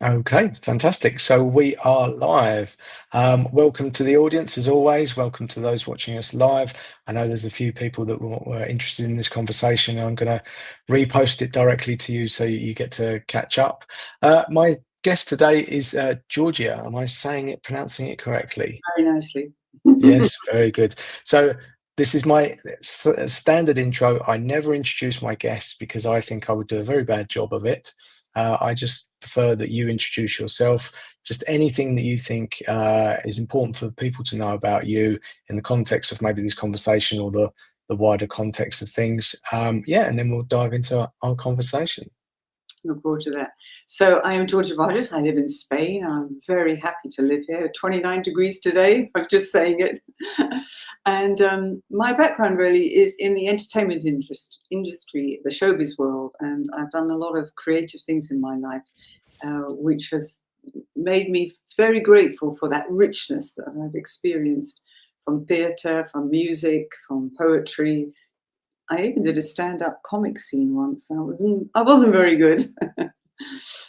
Okay, fantastic. So we are live. Welcome to the audience, as always. Welcome to those watching us live. I know there's a few people that were interested in this conversation. I'm going to repost it directly to you so you get to catch up. My guest today is Georgia. Am I pronouncing it correctly? Very nicely. Yes, very good. So this is my standard intro. I never introduce my guests because I think I would do a very bad job of it. I just prefer that you introduce yourself, just anything that you think is important for people to know about you in the context of maybe this conversation or the wider context of things. Yeah, and then we'll dive into our conversation. Look forward to that. So I am Georgia Varjas. I live in Spain. I'm very happy to live here. 29 degrees today. I'm just saying it. And my background really is in the entertainment industry, the showbiz world, and I've done a lot of creative things in my life, which has made me very grateful for that richness that I've experienced from theatre, from music, from poetry. I even did a stand-up comic scene once. I wasn't very good,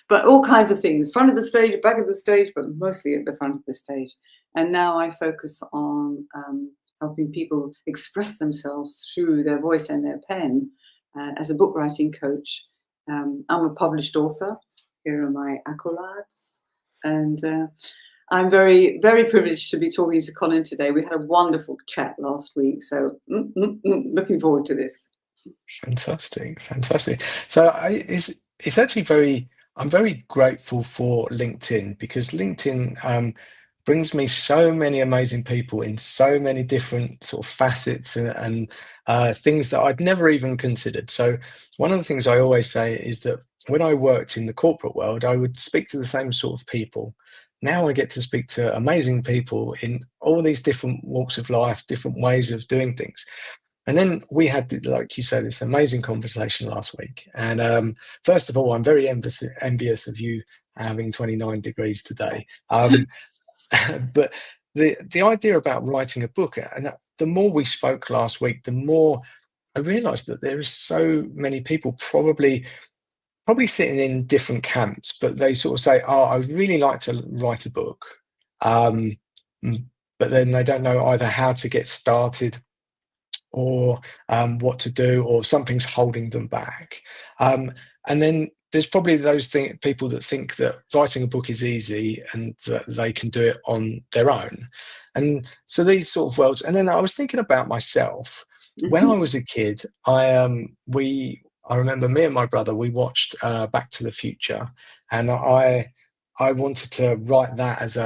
but all kinds of things: front of the stage, back of the stage, but mostly at the front of the stage. And now I focus on helping people express themselves through their voice and their pen as a book writing coach. I'm a published author. Here are my accolades, and I'm very, very privileged to be talking to Colin today. We had a wonderful chat last week, so looking forward to this. Fantastic, fantastic. So it's actually very. I'm very grateful for LinkedIn because LinkedIn brings me so many amazing people in so many different sort of facets and things that I'd never even considered. So one of the things I always say is that when I worked in the corporate world, I would speak to the same sort of people. Now I get to speak to amazing people in all these different walks of life, different ways of doing things. And then we had, like you said, this amazing conversation last week. And first of all, I'm very envious of you having 29 degrees today. But the idea about writing a book, and the more we spoke last week, the more I realised that there is so many people probably sitting in different camps, but they sort of say, "Oh, I would really like to write a book," um, but then they don't know either how to get started or what to do, or something's holding them back. And then there's probably people that think that writing a book is easy and that they can do it on their own. And so these sort of worlds. And then I was thinking about myself when I Mhm. was a kid. I remember me and my brother, we watched Back to the Future, and I wanted to write that as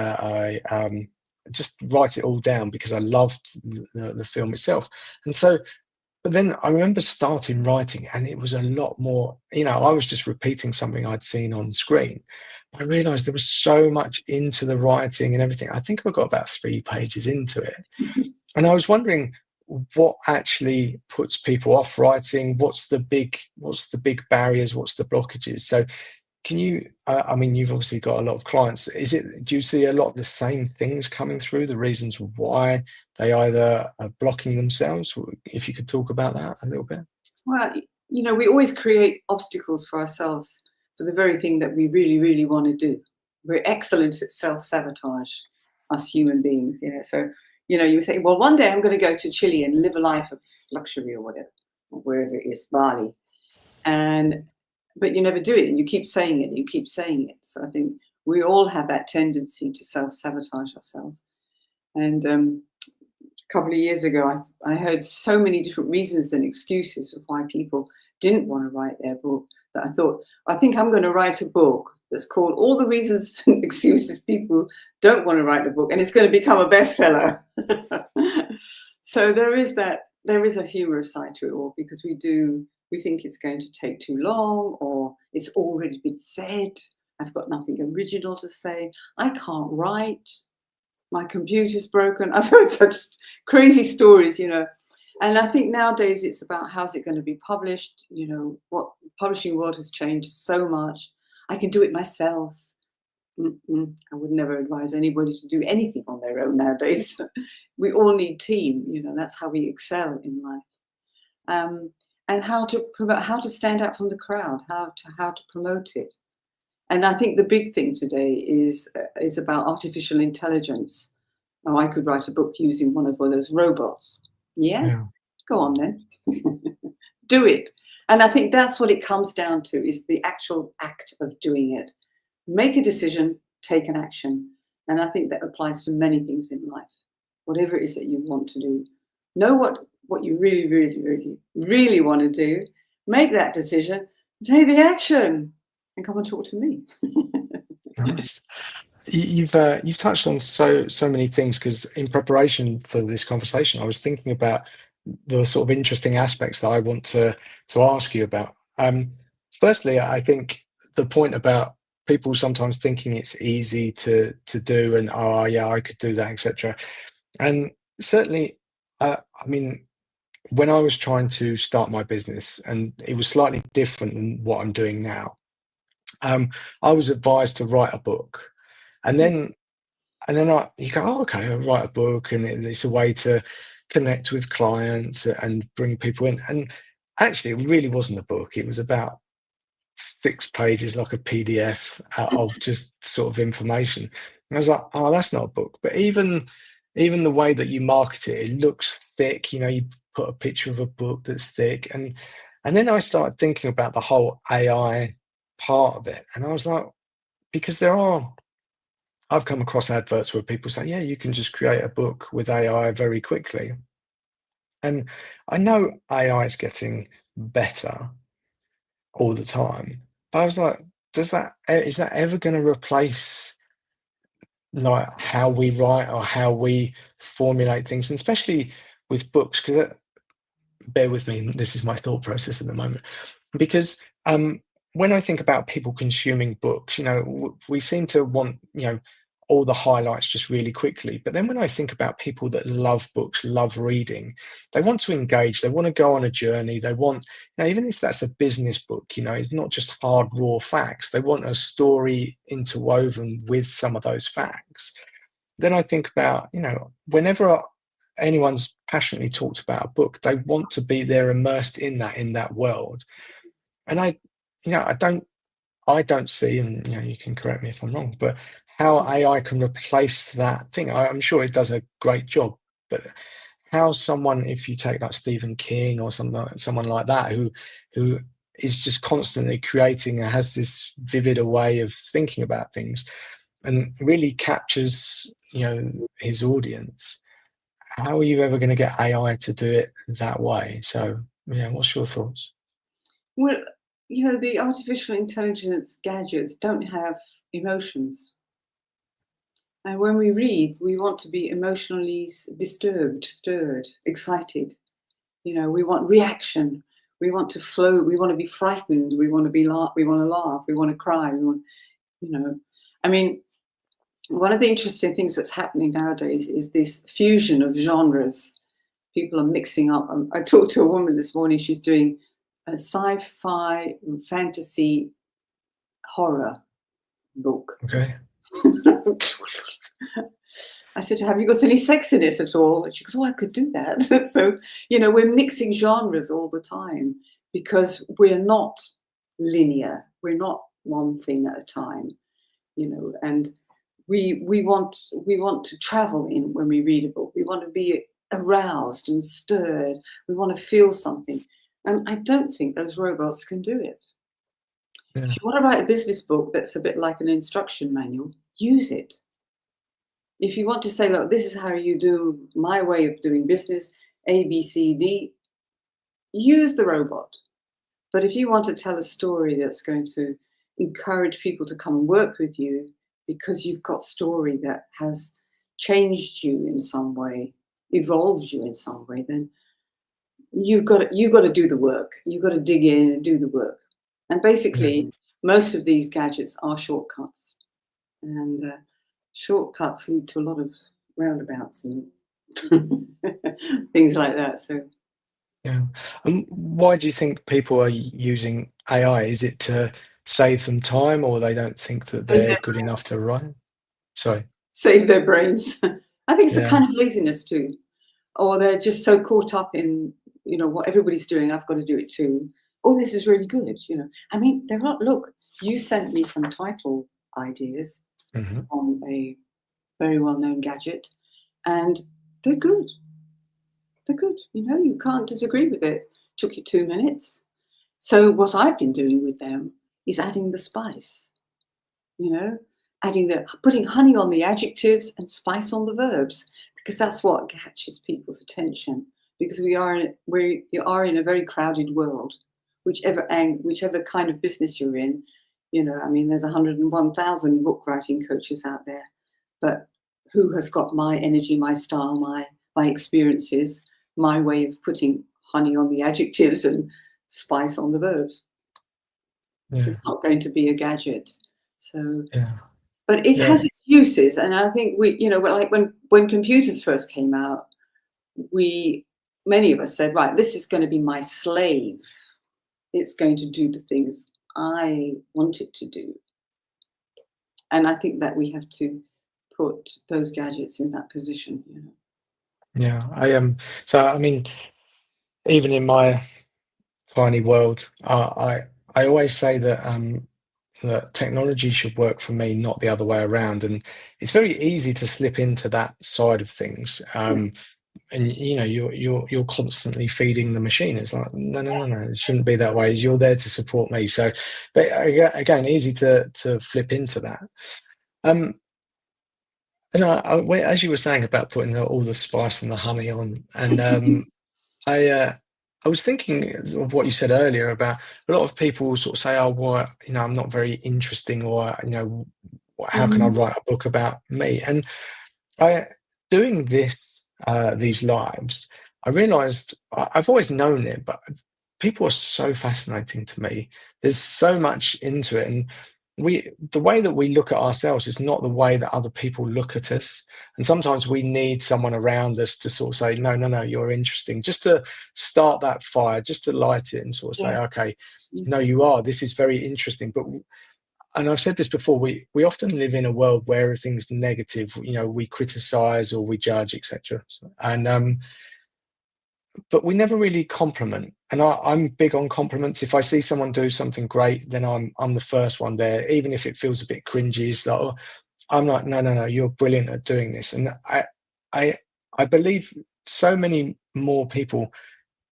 just write it all down because I loved the film itself. And so, but then I remember starting writing, and it was a lot more, I was just repeating something I'd seen on screen. I realized there was so much into the writing and everything. I think I got about 3 pages into it. And I was wondering what actually puts people off writing. What's the big barriers? What's the blockages? So can you, I mean, you've obviously got a lot of clients. Do you see a lot of the same things coming through, the reasons why they either are blocking themselves? If you could talk about that a little bit. Well, we always create obstacles for ourselves for the very thing that we really, really want to do. We're excellent at self-sabotage, us human beings. So you say, well, one day I'm going to go to Chile and live a life of luxury or whatever, or wherever it is, Bali, and but you never do it, and you keep saying it, and you keep saying it. So I think we all have that tendency to self-sabotage ourselves. And a couple of years ago, I heard so many different reasons and excuses of why people didn't want to write their book that I thought, I think I'm going to write a book that's called All the Reasons and Excuses People Don't Want to Write a Book, and it's going to become a bestseller. So there is a humorous side to it all, because we think it's going to take too long, or it's already been said. I've got nothing original to say. I can't write. My computer's broken. I've heard such crazy stories. And I think nowadays it's about how's it going to be published. What publishing world has changed so much. I can do it myself. I would never advise anybody to do anything on their own nowadays. We all need team. That's how we excel in life. And how to stand out from the crowd, how to promote it. And I think the big thing today is about artificial intelligence. Oh, I could write a book using one of those robots. Yeah, Yeah. go on then. Do it. And I think that's what it comes down to, is the actual act of doing it. Make a decision, take an action. And I think that applies to many things in life. Whatever it is that you want to do, know what you really, really, really, really want to do. Make that decision, take the action, and come and talk to me. Nice. You've touched on so many things, because in preparation for this conversation, I was thinking about the sort of interesting aspects that I want to ask you about. Firstly, I think the point about people sometimes thinking it's easy to do, and oh yeah, I could do that, etc. And certainly, I mean, when I was trying to start my business, and it was slightly different than what I'm doing now, I was advised to write a book, and then you go, oh, okay, I'll write a book, and it's a way to connect with clients and bring people in. And actually, it really wasn't a book. It was about 6 pages, like a PDF of just sort of information. And I was like, oh, that's not a book. But even the way that you market it, it looks thick. You know, you put a picture of a book that's thick, and then I started thinking about the whole AI part of it, and I was like, because I've come across adverts where people say, yeah, you can just create a book with AI very quickly. And I know AI is getting better all the time. But I was like, is that ever going to replace like how we write or how we formulate things, and especially with books? Because bear with me, this is my thought process at the moment. Because when I think about people consuming books, you know, we seem to want, you know, all the highlights just really quickly. But then when I think about people that love books, love reading, they want to engage, they want to go on a journey, they want, you know, even if that's a business book, you know, it's not just hard, raw facts, they want a story interwoven with some of those facts. Then I think about, you know, whenever anyone's passionately talked about a book, they want to be there immersed in that world. And you know, I don't see, and you know, you can correct me if I'm wrong, but how AI can replace that thing. I'm sure it does a great job, but how someone, if you take like Stephen King or someone like that, who is just constantly creating and has this vivid way of thinking about things, and really captures, you know, his audience. How are you ever going to get AI to do it that way? So, yeah, what's your thoughts? Well, you know, the artificial intelligence gadgets don't have emotions. And when we read, we want to be emotionally disturbed, stirred, excited. You know, we want reaction. We want to flow. We want to be frightened. We want to be we want to laugh. We want to cry. We want, you know, I mean, one of the interesting things that's happening nowadays is this fusion of genres. People are mixing up. I talked to a woman this morning. She's doing a sci-fi fantasy horror book. Okay. I said, have you got any sex in it at all? And she goes, oh, I could do that. So, you know, we're mixing genres all the time because we're not linear. We're not one thing at a time, you know, and we want to travel in when we read a book. We want to be aroused and stirred. We want to feel something. And I don't think those robots can do it. Yeah. If you want to write a business book that's a bit like an instruction manual, use it. If you want to say, look, this is how you do my way of doing business, A, B, C, D, use the robot. But if you want to tell a story that's going to encourage people to come and work with you because you've got story that has changed you in some way, evolved you in some way, then you've got to do the work. You've got to dig in and do the work. And Yeah. basically, most of these gadgets are shortcuts. And shortcuts lead to a lot of roundabouts and things like that. So Yeah. And why do you think people are using AI? Is it to save them time, or they don't think that save they're their good enough brains. to write? Sorry. Save their brains. I think it's a Yeah. kind of laziness too, or they're just so caught up in, you know, what everybody's doing. I've got to do it too. oh, this is really good. I mean, they're not. Look, you sent me some title ideas Hmm. on a very well-known gadget, and they're good. They're good. You can't disagree with it. Took you 2 minutes. So what I've been doing with them is adding the spice. You know, putting honey on the adjectives and spice on the verbs, because that's what catches people's attention. Because we are in a very crowded world, whichever kind of business you're in. I mean, there's 101,000 book writing coaches out there, but who has got my energy, my style, my experiences, my way of putting honey on the adjectives and spice on the verbs? Yeah, It's not going to be a gadget. So, yeah, but it yeah, has its uses, and I think like when computers first came out, we many of us said, right, this is going to be my slave. It's going to do the things I want it to do, and I think that we have to put those gadgets in that position. yeah. I So I mean, even in my tiny world, I always say that that technology should work for me, not the other way around. And it's very easy to slip into that side of things. Yeah. And you're constantly feeding the machine. It's like, no, no, no, no, it shouldn't be that way. You're there to support me. So, but again, easy to flip into that. Um, and as you were saying about putting all the spice and the honey on, and I uh, I was thinking of what you said earlier about a lot of people sort of say, "Oh, well, I'm not very interesting," or how can I Mhm. write a book about me? And I doing these lives, I realised I've always known it, but people are so fascinating to me. There's so much into it, and the way that we look at ourselves is not the way that other people look at us. And sometimes we need someone around us to sort of say, no, no, no, you're interesting, just to start that fire, just to light it and sort of say, Yeah. okay, Mm. no, you are. This is very interesting. But and I've said this before, we often live in a world where everything's negative. We criticize or we judge, etc. And but we never really compliment. And I'm big on compliments. If I see someone do something great, then I'm the first one there, even if it feels a bit cringy. It's like, oh, I'm like, no, no, no, you're brilliant at doing this. And I I believe so many more people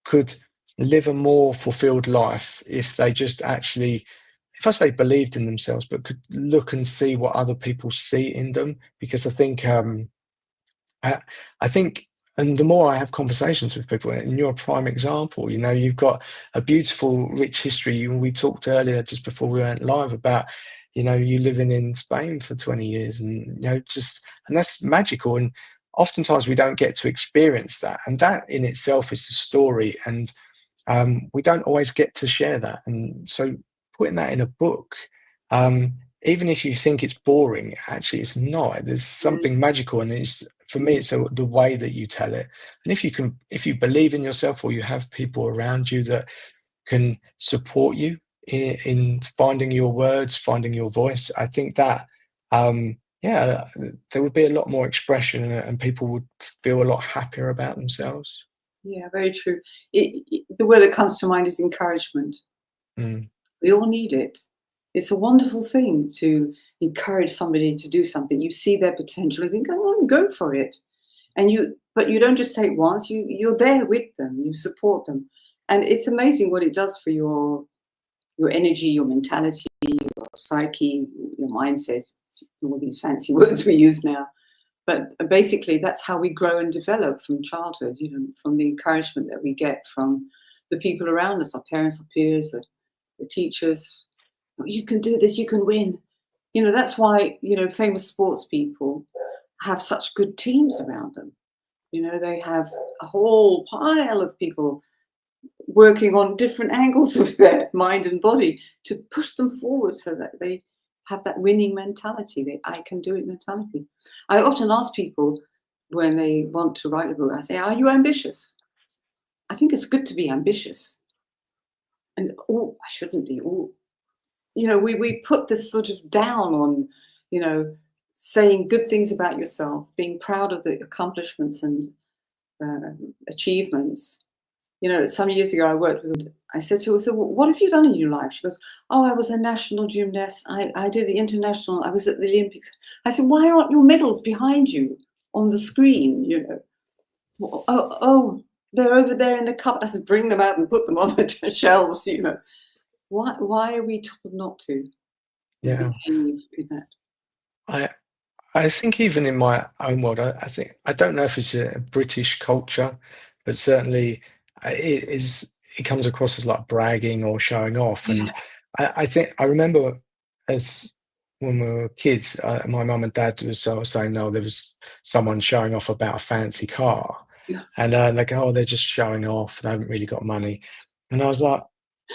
could live a more fulfilled life if they just actually, if I say believed in themselves, but could look and see what other people see in them. Because I, I think, and the more I have conversations with people, and you're a prime example, you've got a beautiful, rich history. We talked earlier, just before we went live, about, you living in Spain for 20 years and, and that's magical. And oftentimes we don't get to experience that. And that in itself is a story. And we don't always get to share that. And so putting that in a book, even if you think it's boring, actually it's not. There's Mm. something magical, and it's for me, Mm. it's the way that you tell it. And if you believe in yourself, or you have people around you that can support you in finding your words, finding your voice, I think that yeah, there would be a lot more expression, and people would feel a lot happier about themselves. Yeah, very true. The word that comes to mind is encouragement. Mm, We all need it. It's a wonderful thing to encourage somebody to do something. You see their potential and think, "Go on, go for it." But you don't just say it once. You're there with them. You support them, and it's amazing what it does for your energy, your mentality, your psyche, your mindset. All these fancy words we use now. But basically, that's how we grow and develop from childhood. From the encouragement that we get from the people around us, our parents, our peers, the teachers. You can do this, you can win. That's why, famous sports people have such good teams around them. They have a whole pile of people working on different angles of their mind and body to push them forward so that they have that winning mentality, the I can do it mentality. I often ask people when they want to write a book, I say, are you ambitious? I think it's good to be ambitious. And, oh, I shouldn't be. Oh, we put this sort of down on, you know, saying good things about yourself, being proud of the accomplishments and achievements. You know, some years ago, I said to her, so what have you done in your life? She goes, oh, I was a national gymnast. I did the international, I was at the Olympics. I said, why aren't your medals behind you on the screen? You know, oh, they're over there in the cupboard. I said, bring them out and put them on the shelves, you know. Why are we told not to Yeah. behave in that? I I think even in my own world, I think I don't know if it's a British culture, but certainly it is. It comes across as like bragging or showing off, Yeah, and I think I remember as when we were kids, my mum and dad was sort of saying, "No, there was someone showing off about a fancy car," yeah, and they go, "Oh, they're just showing off. They haven't really got money," and I was like,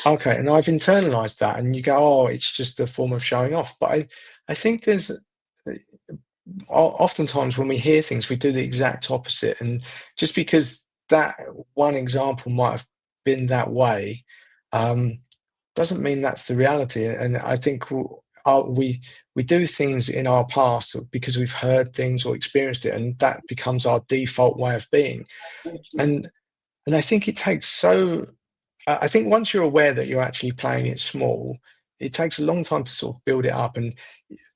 "Okay," and I've internalized that, and you go, "Oh, it's just a form of showing off," but I think there's oftentimes when we hear things, we do the exact opposite. And just because that one example might have been that way, um, doesn't mean that's the reality. And I think we do things in our past because we've heard things or experienced it, and that becomes our default way of being. very true. And and I think it takes so. I think once you're aware that you're actually playing it small, it takes a long time to sort of build it up. And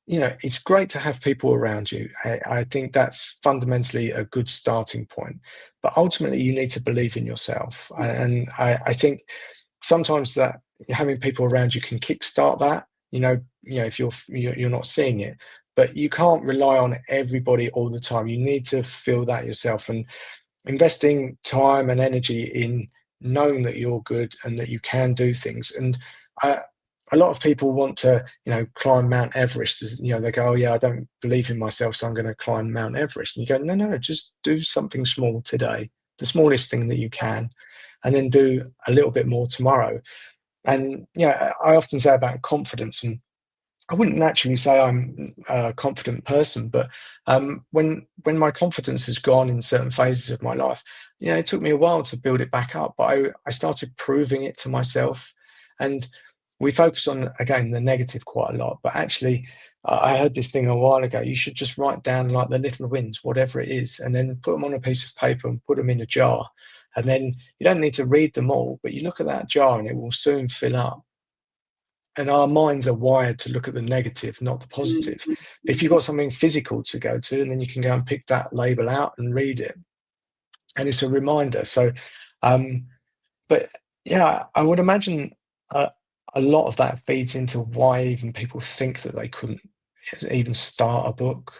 it's great to have people around you. I think that's fundamentally a good starting point. But ultimately, you need to believe in yourself. And I think sometimes that having people around you can kickstart that. If you're not seeing it, but you can't rely on everybody all the time. You need to feel that yourself. And investing time and energy in knowing that you're good and that you can do things. And I, a lot of people want to, climb Mount Everest. They go, "Oh yeah, I don't believe in myself, so I'm going to climb Mount Everest." And you go, "No, no, just do something small today, the smallest thing that you can, and then do a little bit more tomorrow." And I often say about confidence, and I wouldn't naturally say I'm a confident person, but when my confidence has gone in certain phases of my life, it took me a while to build it back up. But I started proving it to myself, and we focus on again the negative quite a lot. But actually, I heard this thing a while ago. You should just write down like the little wins, whatever it is, and then put them on a piece of paper and put them in a jar. And then you don't need to read them all, but you look at that jar and it will soon fill up. And our minds are wired to look at the negative, not the positive. Mhm, If you've mhm. got something physical to go to, and then you can go and pick that label out and read it, and it's a reminder. So, um, but yeah, I would imagine a lot of that feeds into why even people think that they couldn't even start a book.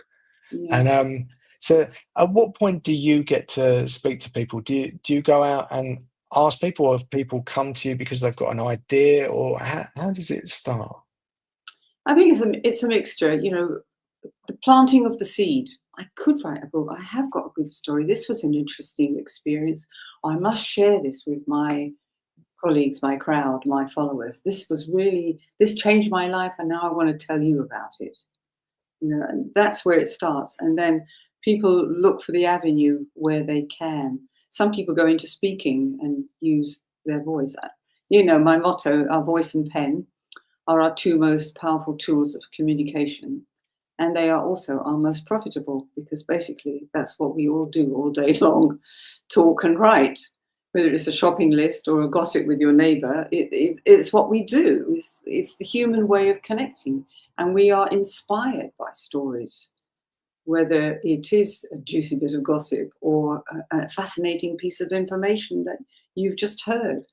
Yeah. And so, at what point do you get to speak to people? Do you go out and ask people, or have people come to you because they've got an idea, or how does it start? I think it's a mixture, you know, the planting of the seed. I could write a book. I have got a good story. This was an interesting experience. I must share this with my colleagues, my crowd, my followers. This changed my life, and now I want to tell you about it. You know, and that's where it starts. And then people look for the avenue where they can. Some people go into speaking and use their voice. You know, my motto, our voice and pen are our two most powerful tools of communication. And they are also our most profitable because basically that's what we all do all day long, talk and write. Whether it's a shopping list or a gossip with your neighbor, it's what we do. It's the human way of connecting. And we are inspired by stories, whether it is a juicy bit of gossip or a fascinating piece of information that you've just heard.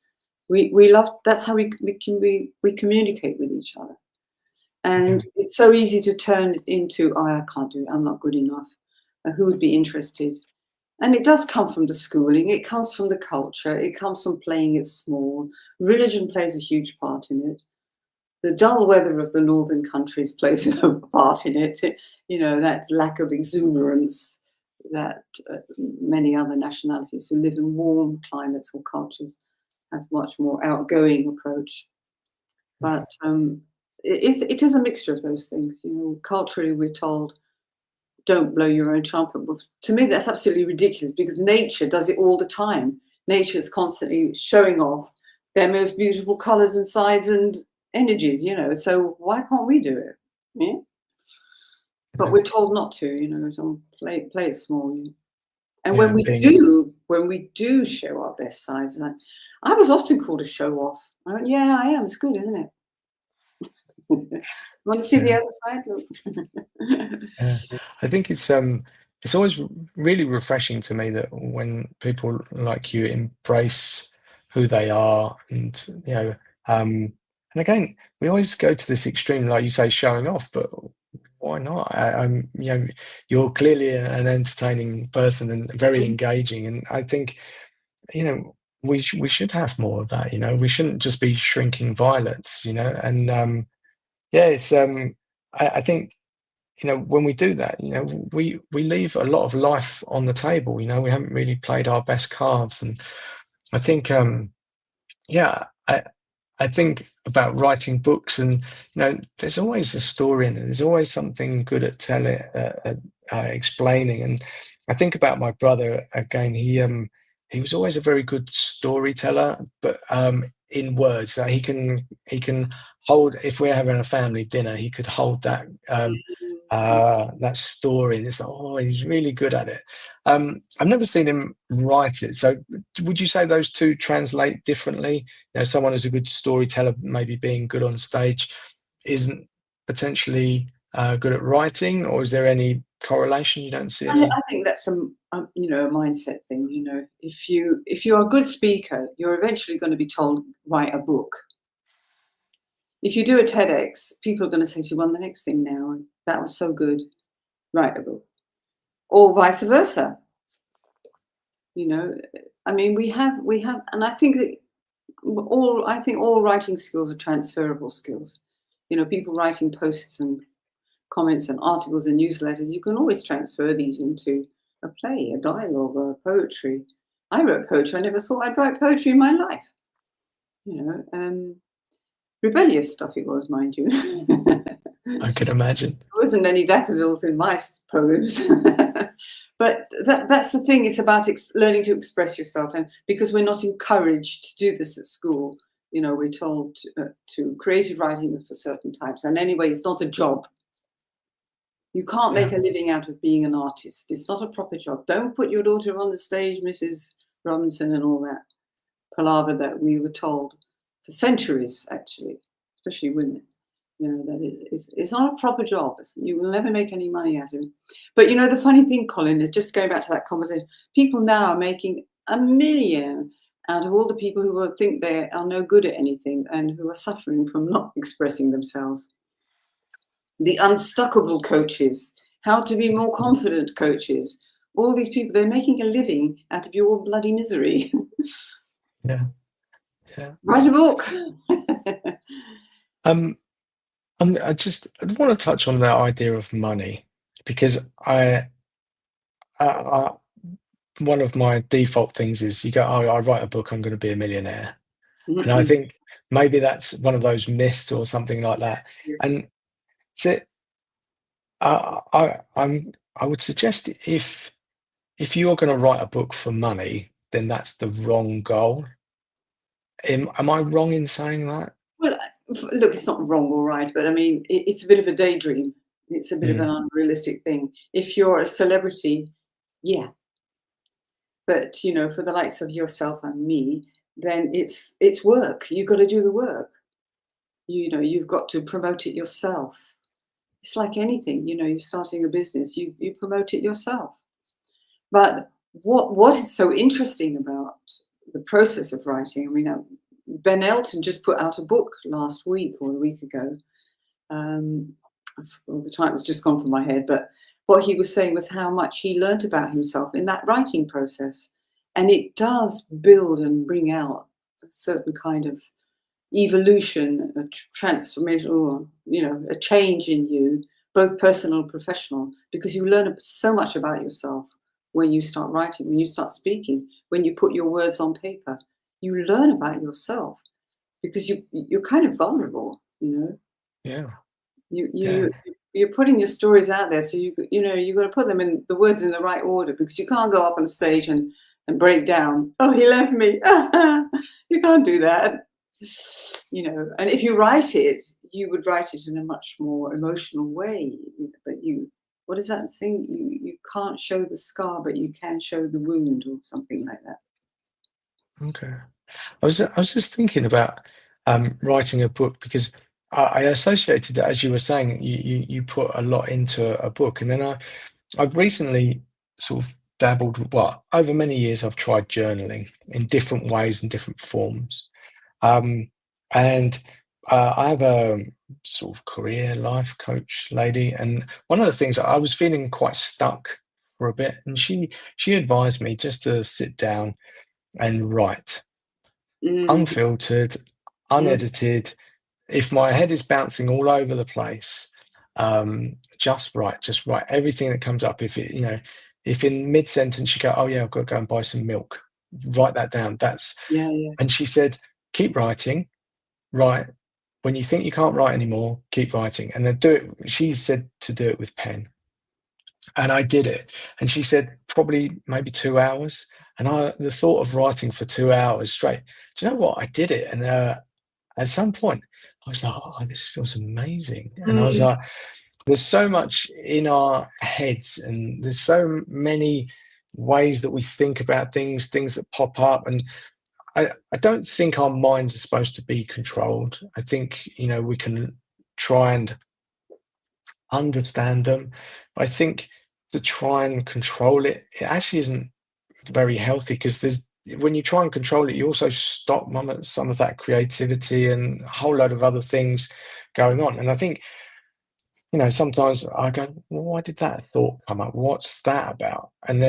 We love, that's how we communicate with each other. Yeah. And it's so easy to turn it into, oh, I can't do it, I'm not good enough. Who would be interested? And it does come from the schooling, it comes from the culture, it comes from playing it small. Religion plays a huge part in it. The dull weather of the northern countries plays a part in it. You know, that lack of exuberance that many other nationalities who live in warm climates or cultures have much more outgoing approach. But it is a mixture of those things. You know, culturally, we're told don't blow your own trumpet. But to me, that's absolutely ridiculous because nature does it all the time. Nature is constantly showing off their most beautiful colors and sides and energies. You know, so why can't we do it? Yeah? But Yeah. we're told not to. You know, so play it small. And Yeah, being when we do show our best sides, and I was often called a show off. I went, yeah, I am. It's good, isn't it? Want to see the yeah, other side? Look. yeah. I think it's always really refreshing to me that when people like you embrace who they are, and and again, we always go to this extreme, like you say, showing off, but why not? You're clearly an entertaining person and very engaging, and I think we should have more of that. We shouldn't just be shrinking violets. And yeah, it's I think when we do that, we leave a lot of life on the table. We haven't really played our best cards, and I think yeah, I think about writing books, and there's always a story in it. There's always something good at telling, explaining. And I think about my brother again. He was always a very good storyteller, but in words. He can hold. If we're having a family dinner, he could hold that story. And it's like, oh, he's really good at it. I've never seen him write it. So, would you say those two translate differently? Someone who's a good storyteller, maybe being good on stage, isn't potentially good at writing, or is there any correlation? You don't see any? I think that's a mindset thing. If you're a good speaker, you're eventually going to be told write a book. If you do a TEDx, people are going to say to you, "Well, the next thing now, that was so good, write a book," or vice versa. I mean, we have, and I think that all writing skills are transferable skills. People writing posts and comments and articles and newsletters, you can always transfer these into a play, a dialogue, or poetry. I wrote poetry. I never thought I'd write poetry in my life. Rebellious stuff it was, mind you. I can imagine. There wasn't any daffodils in my poems. But that's the thing. It's about learning to express yourself. And because we're not encouraged to do this at school, we're told to creative writing is for certain types. And anyway, it's not a job. You can't Yeah, make a living out of being an artist. It's not a proper job. Don't put your daughter on the stage, Mrs. Robinson, and all that palaver that we were told for centuries, actually, especially women. That it's not a proper job. You will never make any money out of it. But the funny thing, Colin, is just going back to that conversation. People now are making a million out of all the people who think they are no good at anything and who are suffering from not expressing themselves. The unstuckable coaches, how to be more confident coaches. All these people, they're making a living out of your bloody misery. yeah, yeah. Write a book. Um, I want to touch on that idea of money, because I one of my default things is, you go, oh, I write a book, I'm going to be a millionaire. And I think maybe that's one of those myths or something like that. Yes. And so I would suggest, if you're going to write a book for money, then that's the wrong goal. Am I wrong in saying that? Well, look, it's not wrong or right, but I mean, it's a bit of a daydream. It's a bit of an Mm, unrealistic thing. If you're a celebrity, yeah. But for the likes of yourself and me, then it's work. You've got to do the work. You've got to promote it yourself. It's like anything. You're starting a business. You promote it yourself. But what is so interesting about the process of writing? I mean, Ben Elton just put out a book last week or a week ago. The title's just gone from my head, but what he was saying was how much he learnt about himself in that writing process. And it does build and bring out a certain kind of evolution, a transformation, or, a change in you, both personal and professional, because you learn so much about yourself when you start writing, when you start speaking, when you put your words on paper. You learn about yourself because you're kind of vulnerable. yeah, You yeah, you you're putting your stories out there, so you got to put them in the words in the right order, because you can't go up on stage and break down. Oh, he left me. You can't do that. And if you write it, you would write it in a much more emotional way. But what is that thing? can't show the scar, but you can show the wound, or something like that. Okay. I was just thinking about writing a book because I associated it, as you were saying, you put a lot into a book, and then I've recently sort of dabbled. Well, over many years, I've tried journaling in different ways and different forms, um, and I have a sort of career life coach lady, and one of the things I was feeling quite stuck for a bit, and she advised me just to sit down and write Mm, unfiltered, mm, unedited. If my head is bouncing all over the place, just write everything that comes up. If it, if in mid sentence you go, oh yeah, I've got to go and buy some milk, write that down. yeah, yeah. And she said, keep writing, write. When you think you can't write anymore, keep writing, and then do it. She said to do it with pen, and I did it. And she said probably maybe 2 hours. And the thought of writing for 2 hours straight. Do you know what? I did it, and at some point, I was like, "Oh, this feels amazing." And I was Mm, like, "There's so much in our heads, and there's so many ways that we think about things that pop up." And I don't think our minds are supposed to be controlled. I think we can try and understand them, but I think to try and control it, it actually isn't very healthy because there's when you try and control it, you also stop some of that creativity and a whole load of other things going on. And I think, sometimes I go, well, why did that thought come up? What's that about? And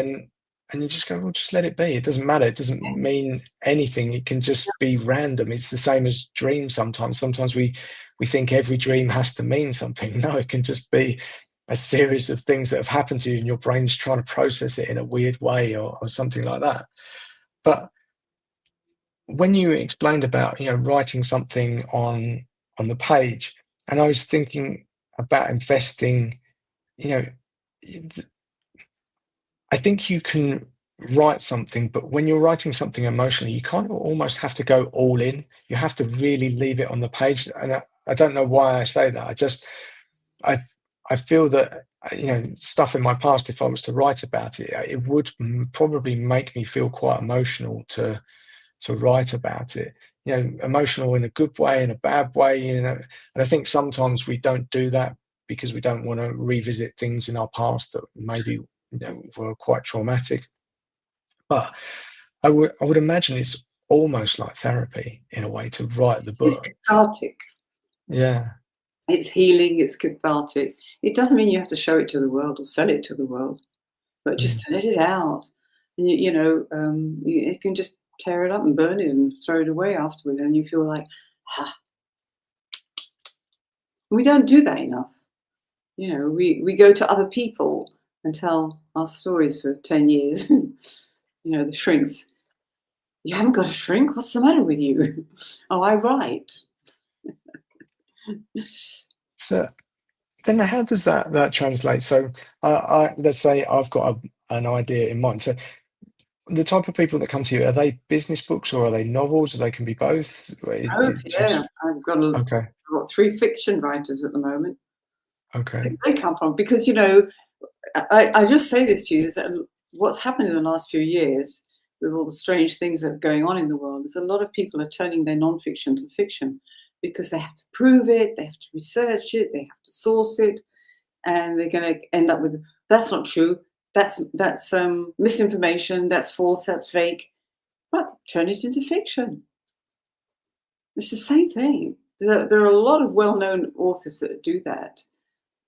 you just go, well, just let it be. It doesn't matter. It doesn't mean anything. It can just be random. It's the same as dreams sometimes. Sometimes we think every dream has to mean something. No, it can just be a series of things that have happened to you and your brain's trying to process it in a weird way or something like that. But when you explained about writing something on the page, and I was thinking about investing, you know, I think you can write something, but when you're writing something emotionally, you kind of almost have to go all in. You have to really leave it on the page. And I don't know why I say that. I I feel that stuff in my past, if I was to write about it, it would probably make me feel quite emotional to write about it. Emotional in a good way, in a bad way. And I think sometimes we don't do that because we don't want to revisit things in our past that maybe were quite traumatic. But I would imagine it's almost like therapy in a way to write the it's book. cathartic. Yeah. It's healing. It's cathartic. It doesn't mean you have to show it to the world or sell it to the world, but Mm. just let it out. And you can just tear it up and burn it and throw it away afterwards, and you feel like, ha. We don't do that enough. We go to other people and tell our stories for 10 years. The shrinks. You haven't got a shrink? What's the matter with you? Oh, I write. So then how does that translate? So let's say I've got an idea in mind. So the type of people that come to you, are they business books or are they novels? Or they can be both? Both, yeah. Okay, I've got 3 fiction writers at the moment. okay. They come from because, I just say this to you, is that what's happened in the last few years with all the strange things that are going on in the world is a lot of people are turning their non-fiction to fiction because they have to prove it, they have to research it, they have to source it, and they're going to end up with, that's not true, that's misinformation, that's false, that's fake. But turn it into fiction. It's the same thing. There are a lot of well-known authors that do that.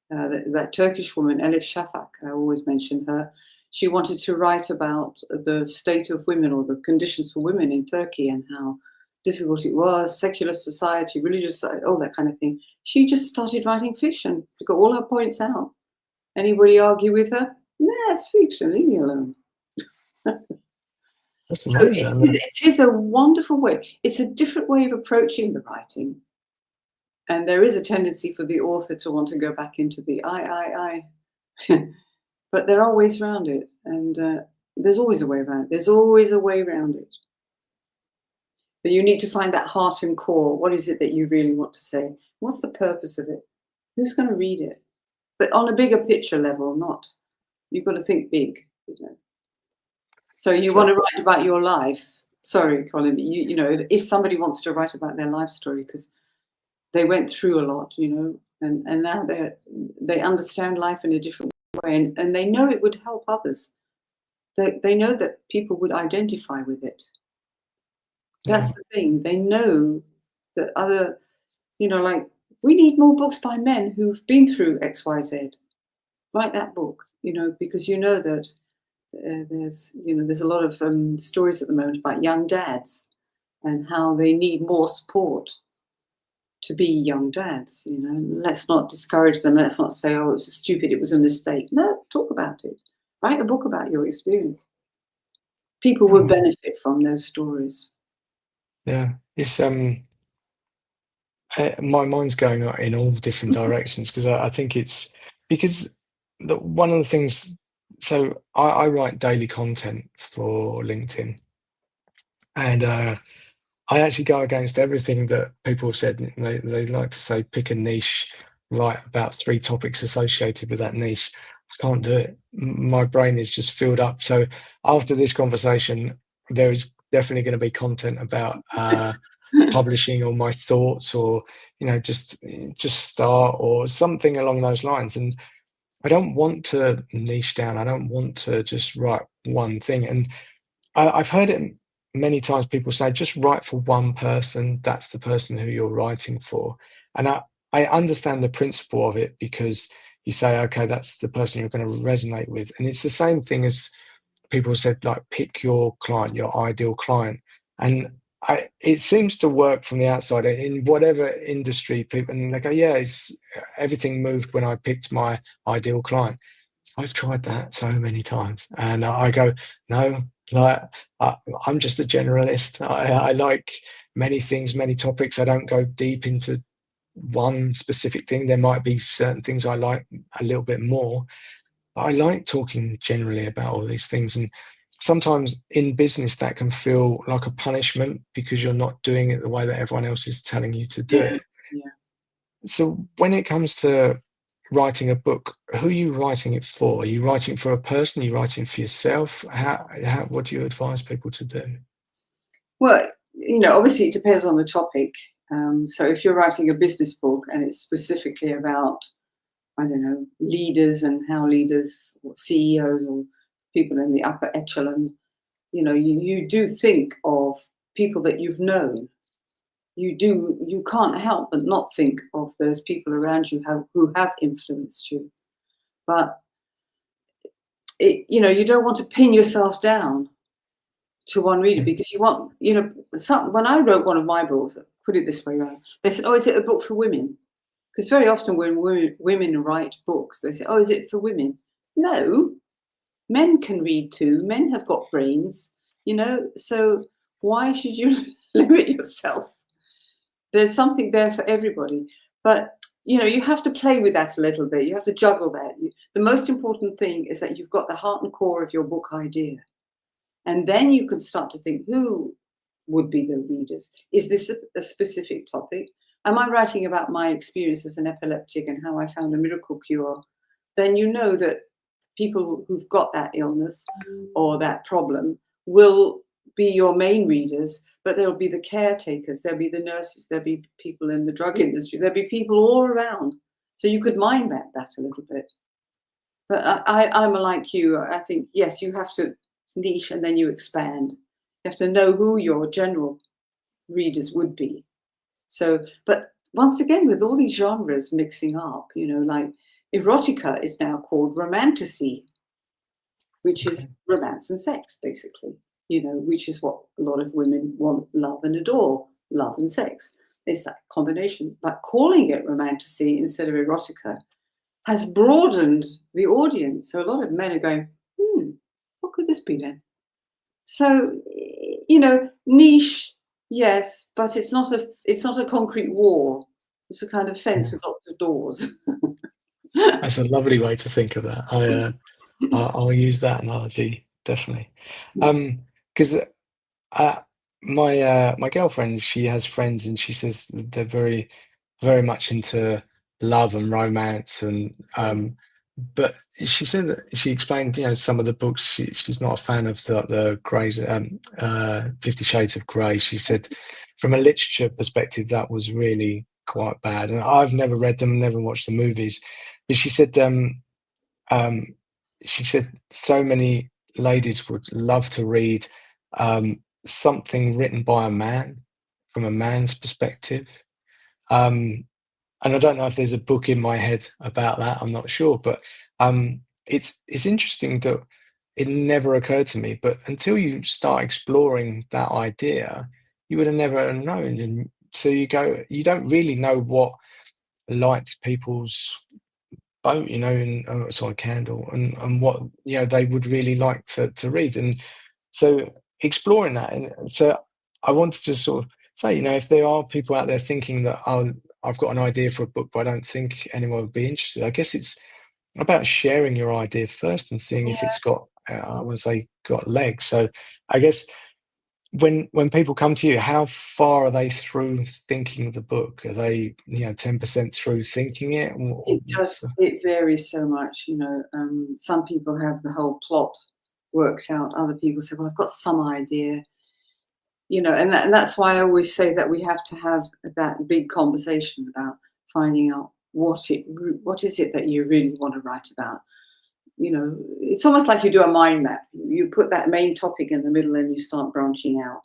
That Turkish woman, Elif Shafak, I always mention her. She wanted to write about the state of women or the conditions for women in Turkey and how difficult it was, secular society, religious society, all that kind of thing. She just started writing fiction. She got all her points out. Anybody argue with her? Nah, it's fiction. Leave me alone. That's So amazing. it is a wonderful way. It's a different way of approaching the writing. And there is a tendency for the author to want to go back into the I. But there are ways around it, and there's always a way around it. There's always a way around it. But you need to find that heart and core. What is it that you really want to say? What's the purpose of it? Who's going to read it? But on a bigger picture level, not You've got to think big, you know. So you So want to write about your life. Sorry, Colin, you know, if somebody wants to write about their life story because they went through a lot, you know, and now they understand life in a different way, and they know it would help others. They know that people would identify with it. yeah, That's the thing. They know that other, you know, like we need more books by men who've been through X, Y, Z. Write that book, you know, because you know that there's a lot of stories at the moment about young dads and how they need more support to be young dads. You know, let's not discourage them. Let's not say, "Oh, it was stupid. It was a mistake." No, talk about it. Write a book about your experience. People will um, benefit from those stories. yeah. It's my mind's going in all different directions because I think it's because one of the things. So I write daily content for LinkedIn, and I actually go against everything that people have said. They like to say pick a niche, write about 3 topics associated with that niche. I can't do it. My brain is just filled up. So after this conversation, there is definitely going to be content about publishing or my thoughts or just start or something along those lines. And I don't want to niche down. I don't want to just write one thing. And I've heard it many times. People say, just write for one person. That's the person who you're writing for. And I understand the principle of it because you say, okay, that's the person you're going to resonate with. And it's the same thing as people said, like, pick your client, your ideal client. And it seems to work from the outside in whatever industry people, and they go, yeah, everything moved when I picked my ideal client. I've tried that so many times, and I go, no, like I, I'm just a generalist. I like many things, many topics. I don't go deep into one specific thing. There might be certain things I like a little bit more, but I like talking generally about all these things. And sometimes in business, that can feel like a punishment because you're not doing it the way that everyone else is telling you to do Yeah, it. yeah. So when it comes to writing a book, who are you writing it for? Are you writing it for a person? Are you writing for yourself? What do you advise people to do? Well, you know, obviously it depends on the topic. So if you're writing a business book and it's specifically about, I don't know, leaders and how leaders or CEOs or people in the upper echelon, you know, you do think of people that you've known. You can't help but not think of those people around you who have influenced you. But you know, you don't want to pin yourself down to one reader Mm, because you want, you know, when I wrote one of my books, put it this way, right? They said, "Oh, is it a book for women?" Because very often when women write books, they say, "Oh, is it for women?" No, men can read too. Men have got brains, you know. So why should you limit yourself? There's something there for everybody, but you know, you have to play with that a little bit. You have to juggle that. The most important thing is that you've got the heart and core of your book idea. And then you can start to think who would be the readers? Is this a specific topic? Am I writing about my experience as an epileptic and how I found a miracle cure? Then you know that people who've got that illness or that problem will be your main readers, but there'll be the caretakers, there'll be the nurses, there'll be people in the drug industry, there'll be people all around. So you could mind map that a little bit. But I'm like you. I think, yes, you have to niche and then you expand. You have to know who your general readers would be. So, but once again, with all these genres mixing up, you know, like erotica is now called romantasy, which is okay. romance and sex, basically, you know, which is what a lot of women want, love and adore, love and sex. It's that combination. But calling it romantasy instead of erotica has broadened the audience. So a lot of men are going, what could this be then? So, you know, niche, yes, but it's not a concrete wall. It's a kind of fence Yeah. with lots of doors. That's a lovely way to think of that. I'll use that analogy definitely. Because uh, my girlfriend, she has friends, and she says they're very much into love and romance, and but she said that she explained, some of the books. She's not a fan of the Grey's 50 Shades of Grey. She said, from a literature perspective, that was really quite bad. And I've never read them, never watched the movies. But um, she said so many ladies would love to read something written by a man from a man's perspective. Um, and I don't know if there's a book in my head about that. I'm not sure, but it's interesting that it never occurred to me. But until you start exploring that idea, you would have never known. And so you don't really know what lights people's boat, and sorry, candle, and what they would really like to read. And so exploring that, and so I wanted to sort of say, if there are people out there thinking that, oh, I've got an idea for a book, but I don't think anyone would be interested. I guess it's about sharing your idea first and seeing if it's got, I want to say, got legs. So I guess when people come to you, how far are they through thinking the book? Are they 10% through thinking it? Or what's the... It varies so much, some people have the whole plot worked out. Other people say, well, I've got some idea, and that's why I always say that we have to have that big conversation about finding out what is it that you really want to write about. It's almost like you do a mind map. You put that main topic in the middle and you start branching out,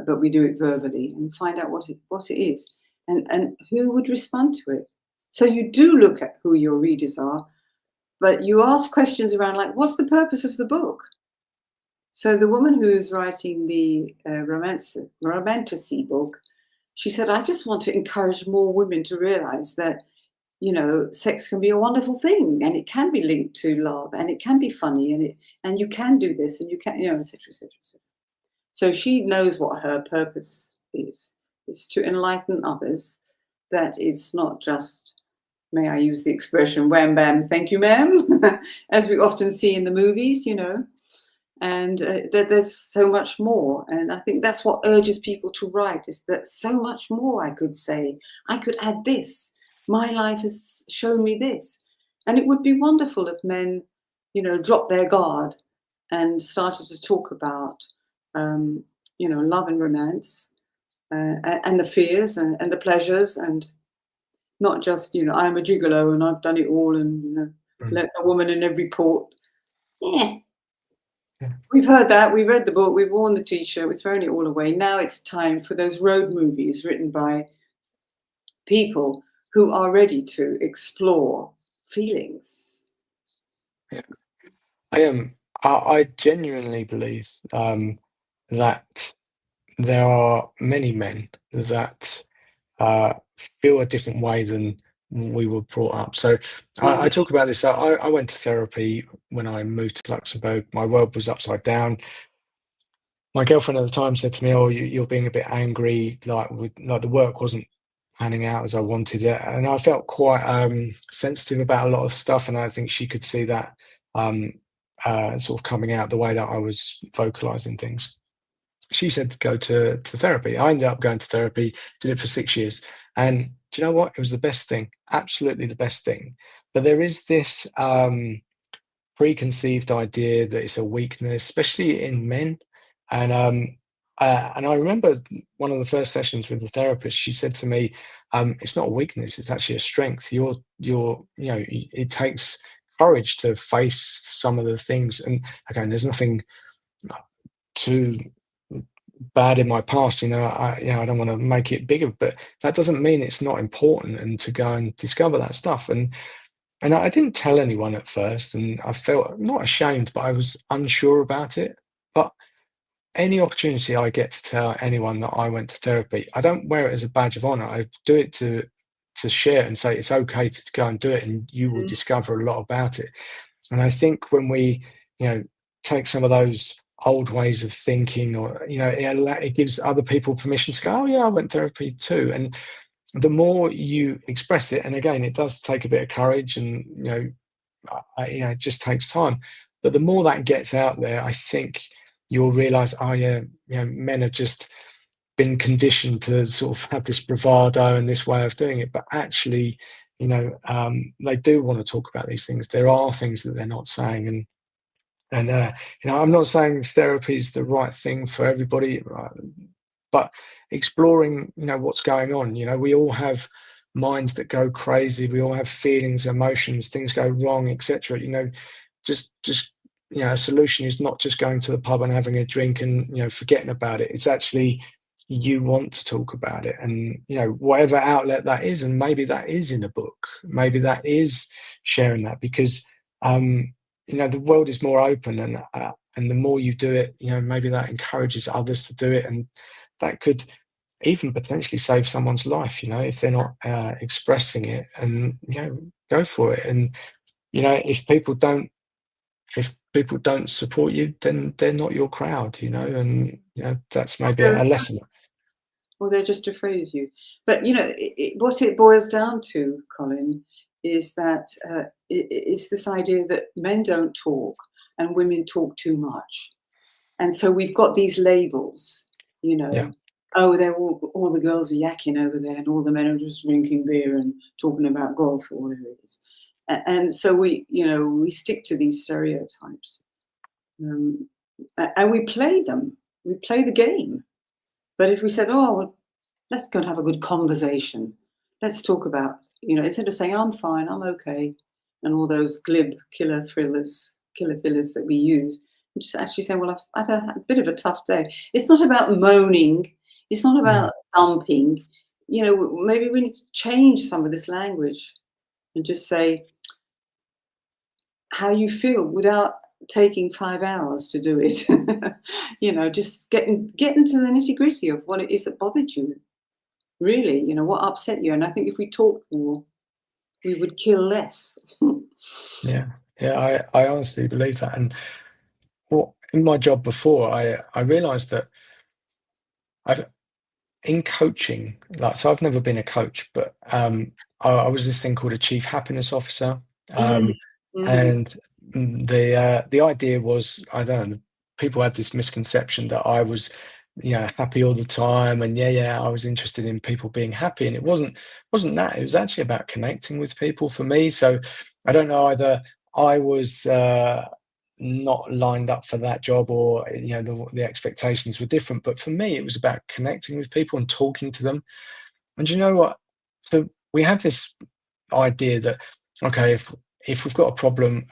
but we do it verbally and find out what it is and who would respond to it. So you do look at who your readers are, but you ask questions around like, what's the purpose of the book? So the woman who's writing the romantasy book, she said, I just want to encourage more women to realize that, sex can be a wonderful thing and it can be linked to love and it can be funny and you can do this and you can, et cetera, et cetera, et cetera. So she knows what her purpose is to enlighten others, that it's not just, may I use the expression, wham bam, thank you ma'am, as we often see in the movies, and that there's so much more. And I think that's what urges people to write, is that so much more I could say. I could add this. My life has shown me this. And it would be wonderful if men, dropped their guard and started to talk about, love and romance, and the fears and the pleasures, and not just, I'm a gigolo and I've done it all and, Mm, let a woman in every port. Yeah. yeah. We've heard that. We read the book. We've worn the T-shirt. We've thrown it all away. Now it's time for those road movies written by people who are ready to explore feelings. Yeah. I am. I genuinely believe that there are many men that uh, feel a different way than we were brought up. So I Mhm. talk about this. I went to therapy when I moved to Luxembourg. My world was upside down. My girlfriend at the time said to me, "Oh, you're being a bit angry, like the work wasn't panning out as I wanted it." And I felt quite sensitive about a lot of stuff, and I think she could see that um, sort of coming out the way that I was vocalizing things. She said to go to therapy. I ended up going to therapy, did it for 6 years, and do you know what? It was the best thing, absolutely the best thing. But there is this preconceived idea that it's a weakness, especially in men. And I remember one of the first sessions with the therapist. She said to me, "It's not a weakness; it's actually a strength. It takes courage to face some of the things." And again, there's nothing too bad in my past. I don't want to make it bigger, but that doesn't mean it's not important and to go and discover that stuff. And I didn't tell anyone at first, and I felt not ashamed, but I was unsure about it. But any opportunity I get to tell anyone that I went to therapy, I don't wear it as a badge of honor. I do it to share and say it's okay to go and do it, and you will discover a lot about it. And I think when we, you know, take some of those old ways of thinking, or it gives other people permission to go, oh yeah, I went therapy too. And the more you express it, and again, it does take a bit of courage, and it just takes time. But the more that gets out there, I think you'll realize, oh yeah, men have just been conditioned to sort of have this bravado and this way of doing it. But actually, they do want to talk about these things. There are things that they're not saying, and I'm not saying therapy is the right thing for everybody, but exploring, what's going on. We all have minds that go crazy. We all have feelings, emotions, things go wrong, etc. Just a solution is not just going to the pub and having a drink and forgetting about it. It's actually you want to talk about it, and whatever outlet that is, and maybe that is in a book, maybe that is sharing that, because the world is more open, and the more you do it, maybe that encourages others to do it, and that could even potentially save someone's life, if they're not expressing it, and go for it. And if people don't support you, then they're not your crowd, and that's maybe a lesson. Or they're just afraid of you. But what it boils down to, Colin, is that it's this idea that men don't talk and women talk too much, and so we've got these labels. Yeah. Oh, they're all the girls are yakking over there, and all the men are just drinking beer and talking about golf or whatever it is. And so we stick to these stereotypes, and we play them. We play the game. But if we said, "Oh, well, let's go and have a good conversation. Let's talk about," instead of saying, "I'm fine, I'm okay," and all those glib killer fillers that we use, we just actually say, "Well, I've had a bit of a tough day." It's not about moaning. It's not Mm. about thumping. Maybe we need to change some of this language and just say how you feel without taking 5 hours to do it. Just get into the nitty gritty of what it is that bothered you. Really, what upset you? And I think if we talked more, we would kill less. Yeah, yeah, I honestly believe that. And in my job before, I realized that I've in coaching, so I've never been a coach, but I was this thing called a chief happiness officer. Mm, um, mhm. and the idea was, I don't know, people had this misconception that I was happy all the time, and yeah, I was interested in people being happy, and it wasn't that. It was actually about connecting with people for me. So I don't know, either I was not lined up for that job, or the expectations were different, but for me it was about connecting with people and talking to them. And you know what, so we have this idea that, okay, if we've got a problem,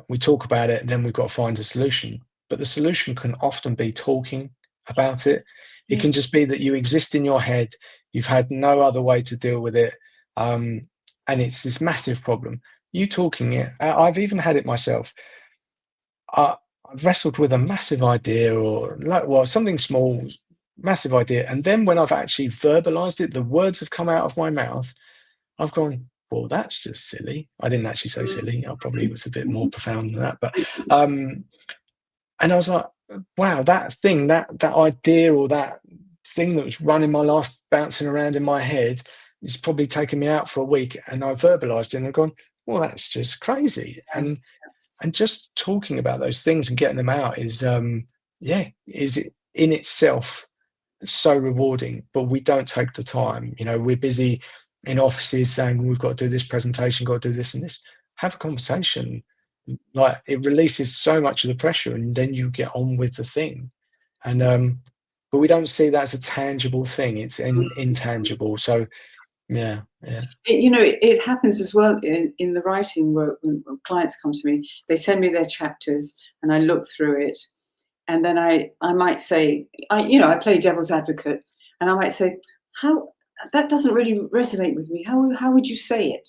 we talk about it, then we've got to find a solution. But the solution can often be talking about it. It can Yes. just be that you exist in your head, you've had no other way to deal with it, um, and it's this massive problem. You talking it, I've even had it myself. I've wrestled with a massive idea, or something small, massive idea, and then when I've actually verbalized it, the words have come out of my mouth. I've gone, well, that's just silly. I didn't actually say Mm, silly. I probably was a bit more mhm. profound than that, but and I was like, wow, that thing, that idea, or that thing that was running my life, bouncing around in my head, it's probably taken me out for a week, and I verbalized it, and I've gone, well, that's just crazy. Yeah. And just talking about those things and getting them out is is in itself so rewarding. But we don't take the time. We're busy in offices saying, we've got to do this presentation, got to do this and this. Have a conversation. Like, it releases so much of the pressure, and then you get on with the thing. And but we don't see that as a tangible thing. It's intangible. So yeah, yeah. It happens as well in the writing work. When clients come to me, they send me their chapters, and I look through it, and then I might say, I play devil's advocate, and I might say, how that doesn't really resonate with me. How would you say it?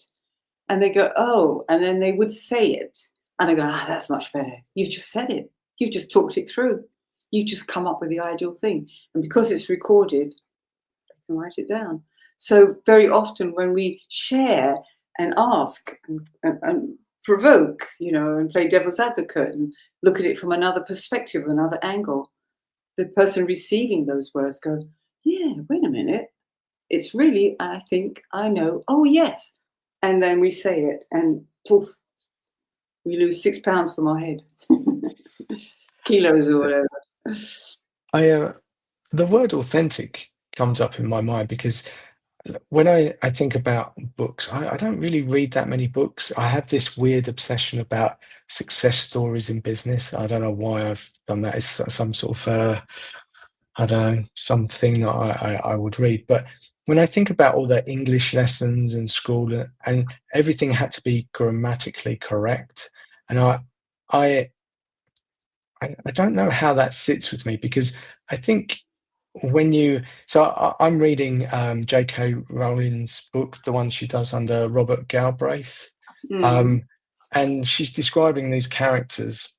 And they go, oh, and then they would say it. And I go, that's much better. You've just said it. You've just talked it through. You just come up with the ideal thing. And because it's recorded, they can write it down. So very often when we share and ask and provoke, and play devil's advocate and look at it from another perspective, another angle, the person receiving those words go, yeah, wait a minute. It's really, I think, I know. Oh, yes. And then we say it, and poof, we lose 6 pounds from our head, kilos or whatever. I The word authentic comes up in my mind, because when I think about books, I don't really read that many books. I have this weird obsession about success stories in business. I don't know why I've done that. It's some sort of I don't know, something that I would read. But when I think about all the English lessons in school, and everything had to be grammatically correct, and I I don't know how that sits with me, because I think when you so I'm reading J.K. Rowling's book, the one she does under Robert Galbraith, Mm. um, and she's describing these characters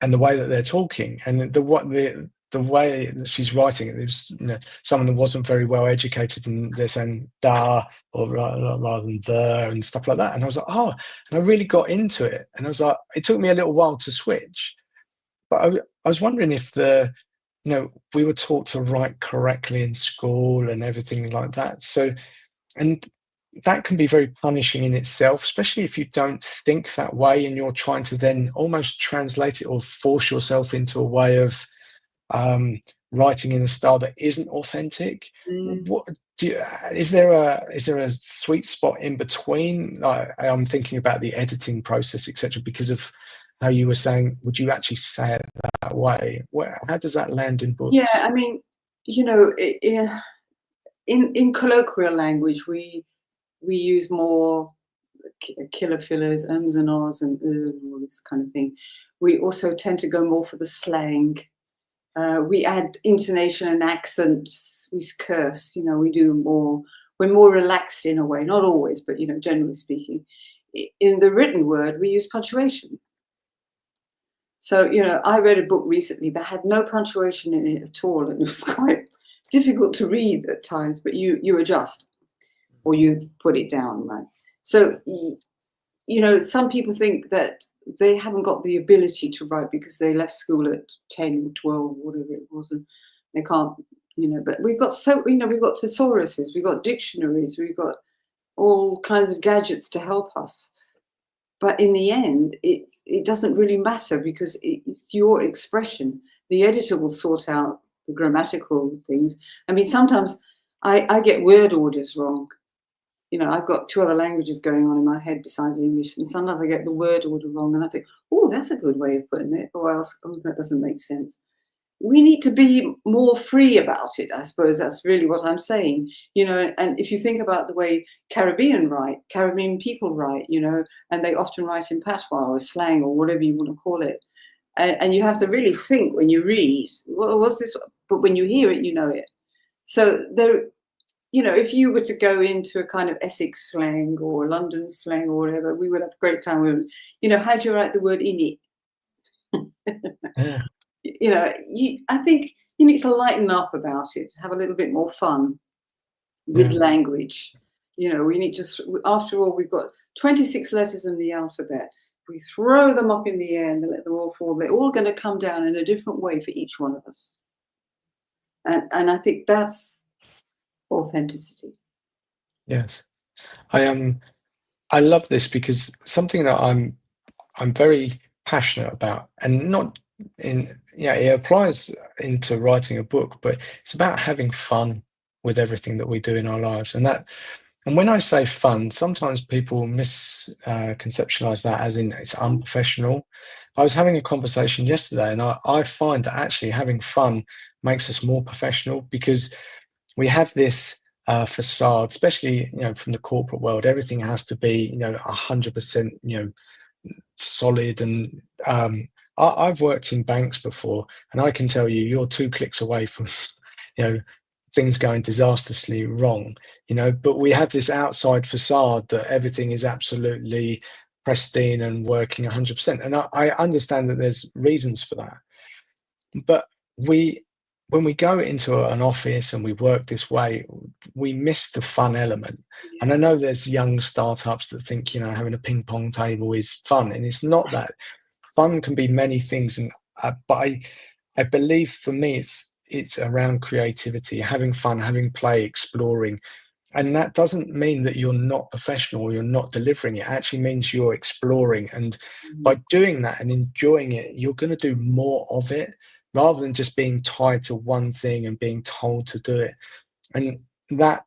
and the way that they're talking, and the way that she's writing it. There's, someone that wasn't very well educated, and they're saying "da" or rather than "the" and stuff like that. And I was like, oh, and I really got into it. And I was like, it took me a little while to switch, but I was wondering if we were taught to write correctly in school and everything like that. So, and that can be very punishing in itself, especially if you don't think that way and you're trying to then almost translate it or force yourself into a way of um, writing in a style that isn't authentic. Mm. What is there a sweet spot in between? Like, I'm thinking about the editing process, etc. Because of how you were saying, would you actually say it that way? How does that land in Yeah, books? I mean, in colloquial language, we use more killer fillers, ums and ahs and all this kind of thing. We also tend to go more for the slang. We add intonation and accents. We curse. We do more. We're more relaxed in a way. Not always, but generally speaking. In the written word, we use punctuation. So I read a book recently that had no punctuation in it at all, and it was quite difficult to read at times. But you adjust or you put it down, right? So some people think that they haven't got the ability to write because they left school at 10, 12, whatever it was, and they can't, but we've got we've got thesauruses, we've got dictionaries, we've got all kinds of gadgets to help us. But in the end, it doesn't really matter because it's your expression. The editor will sort out the grammatical things. I mean, sometimes I get word orders wrong. I've got two other languages going on in my head besides English, and sometimes I get the word order wrong, and I think, oh, that's a good way of putting it, or else, oh, that doesn't make sense. We need to be more free about it, I suppose. That's really what I'm saying. And if you think about the way Caribbean people write, and they often write in patois or slang or whatever you want to call it. And you have to really think when you read, what's this? But when you hear it, you know it. So if you were to go into a kind of Essex slang or London slang or whatever, we would have a great time with, how do you write the word in it? Yeah, I think you need to lighten up about it, have a little bit more fun with yeah, language. We need to, after all, we've got 26 letters in the alphabet. We throw them up in the air and let them all fall. They're all going to come down in a different way for each one of us. And I think that's authenticity. yes. I love this, because something that I'm very passionate about, and not in yeah, it applies into writing a book, but it's about having fun with everything that we do in our lives. And when I say fun, sometimes people conceptualize that as in it's unprofessional. I was having a conversation yesterday, and I find that actually having fun makes us more professional, because we have this facade, especially from the corporate world. Everything has to be 100% solid. And I've worked in banks before, and I can tell you, you're two clicks away from you know things going disastrously wrong. But we have this outside facade that everything is absolutely pristine and working 100%. And I understand that there's reasons for that, but we when we go into an office and we work this way, we miss the fun element. And I Yeah. know there's young startups that think having a ping pong table is fun, and it's not that. Fun can be many things. And but I believe, for me, it's around creativity, having fun, having play, exploring. And that doesn't mean that you're not professional or you're not delivering. It actually means you're exploring. And by Mhm. doing that and enjoying it, you're going to do more of it, rather than just being tied to one thing and being told to do it. And that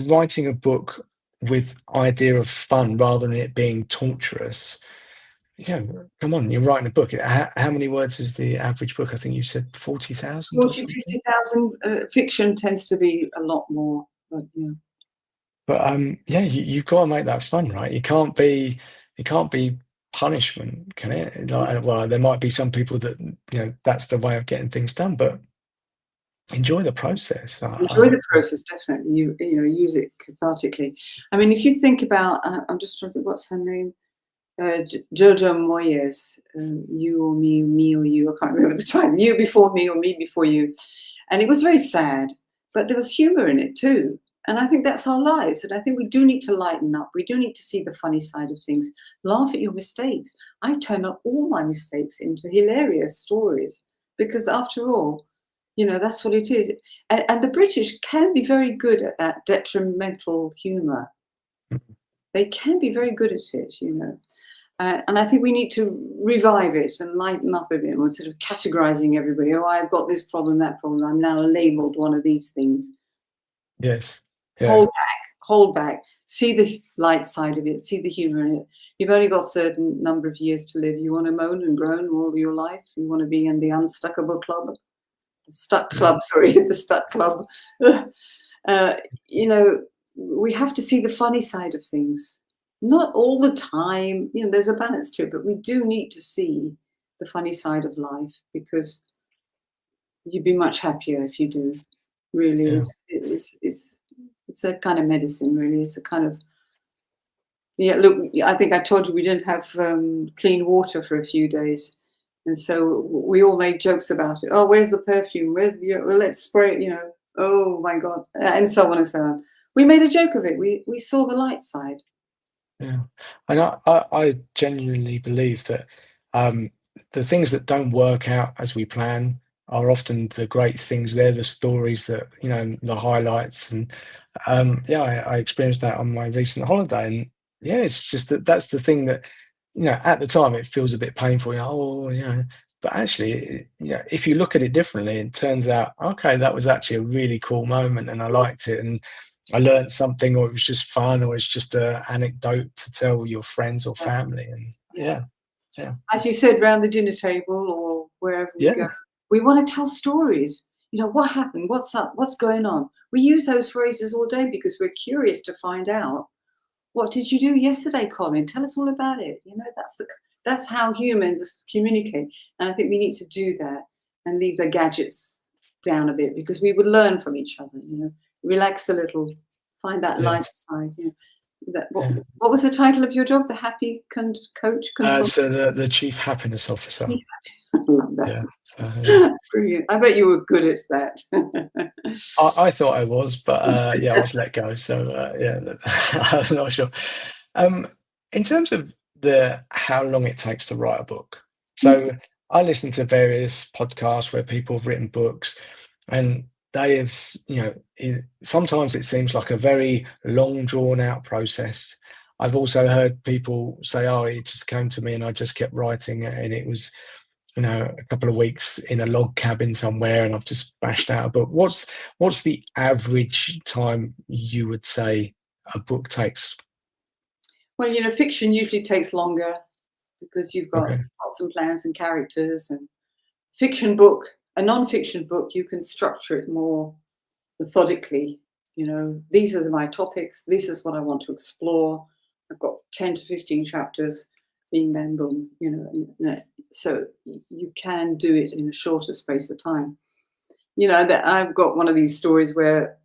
writing a book with idea of fun rather than it being torturous. Yeah, come on, you're writing a book. How many words is the average book? I think you said 40,000 or 40, something. 50,000. Fiction tends to be a lot more, but yeah. But yeah, you've got to make that fun, right? It can't be punishment, can it? Like, well, there might be some people that that's the way of getting things done, but enjoy the process. Enjoy the process, definitely. You know, use it cathartically. I mean, if you think about, I'm just trying to think, what's her name? Georgia Varjas, you or me or you. I can't remember the time. You before me or me before you, and it was very sad, but there was humour in it too. And I think that's our lives. And I think we do need to lighten up. We do need to see the funny side of things. Laugh at your mistakes. I turn up all my mistakes into hilarious stories because, after all, that's what it is. And the British can be very good at that detrimental humour. They can be very good at it. And I think we need to revive it and lighten up a bit instead of categorizing everybody. Oh, I've got this problem, that problem. I'm now labeled one of these things. Yes. Hold Yeah. back, hold back. See the light side of it. See the humor in it. You've only got a certain number of years to live. You want to moan and groan all your life. You want to be in the unstuckable club. Stuck Yeah. club, sorry, the stuck club. uh, we have to see the funny side of things. Not all the time, there's a balance to it, but we do need to see the funny side of life because you'd be much happier if you do. Really, Yeah. it's a kind of medicine. Really, it's a kind of yeah. Look, I think I told you we didn't have clean water for a few days, and so we all made jokes about it. Oh, where's the perfume? Where's the? Well, let's spray it. Oh my God, and so on and so on. We made a joke of it. We saw the light side. Yeah, and I genuinely believe that the things that don't work out as we plan are often the great things. They're the stories that the highlights, and yeah, I experienced that on my recent holiday, and yeah, it's just that's the thing that at the time it feels a bit painful. Oh, but actually, if you look at it differently, it turns out okay, that was actually a really cool moment, and I liked it, and I learned something, or it was just fun, or it's just an anecdote to tell your friends or Yeah, family. And yeah. yeah, yeah, As you said, round the dinner table or wherever we go, yeah, we want to tell stories. What happened? What's up? What's going on? We use those phrases all day because we're curious to find out. What did you do yesterday, Colin? Tell us all about it. That's how humans communicate, and I think we need to do that and leave the gadgets down a bit because we would learn from each other. Relax a little, find that light yes, side. That yeah. what was the title of your job? The happy coach consultant. So the chief happiness officer. I love that. Yeah. So yeah. Brilliant. I bet you were good at that. I thought I was, but yeah, I was let go. So yeah, I'm not sure. Um, in terms of the how long it takes to write a book, so I listen to various podcasts where people have written books, and they have, sometimes it seems like a very long, drawn out process. I've also heard people say, "Oh, it just came to me, and I just kept writing it, and it was." A couple of weeks in a log cabin somewhere, and I've just bashed out a book. What's the average time you would say a book takes? Well, fiction usually takes longer because you've got Okay. plots and plans and characters. And a non-fiction book, you can structure it more methodically. These are my topics. This is what I want to explore. I've got 10 to 15 chapters. Bing, bang, boom. So you can do it in a shorter space of time. That I've got one of these stories where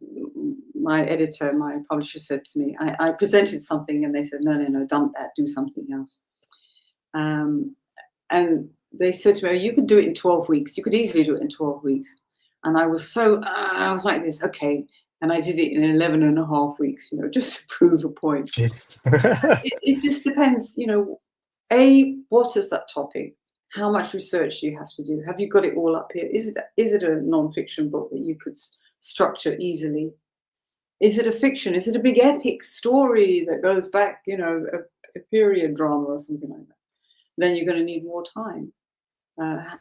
my publisher said to me, I presented something and they said, no, dump that, do something else. And they said to me, oh, you could do it in 12 weeks. You could easily do it in 12 weeks. And I was like this, okay. And I did it in 11 and a half weeks, just to prove a point. Jeez. It just depends, what is that topic? How much research do you have to do? Have you got it all up here? Is it a non-fiction book that you could structure easily? Is it a fiction? Is it a big epic story that goes back, a period drama or something like that? Then you're going to need more time.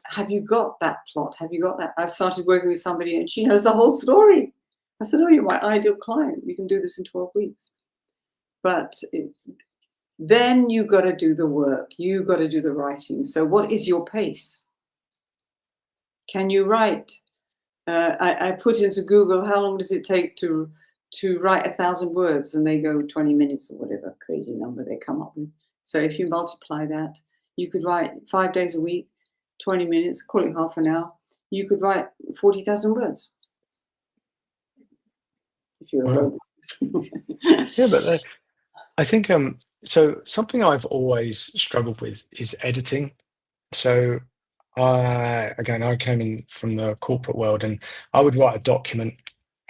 Have you got that plot? Have you got that? I've started working with somebody and she knows the whole story. I said, oh, you're my ideal client. You can do this in 12 weeks. But then you got to do the work. You got to do the writing. So what is your pace? Can you write? I put into Google, how long does it take to write 1,000 words? And they go 20 minutes or whatever crazy number they come up with. So if you multiply that, you could write 5 days a week, 20 minutes, call it half an hour. You could write 40,000 words. If you're a Wow. robot. Yeah, but I think so something I've always struggled with is editing. So I came in from the corporate world, and I would write a document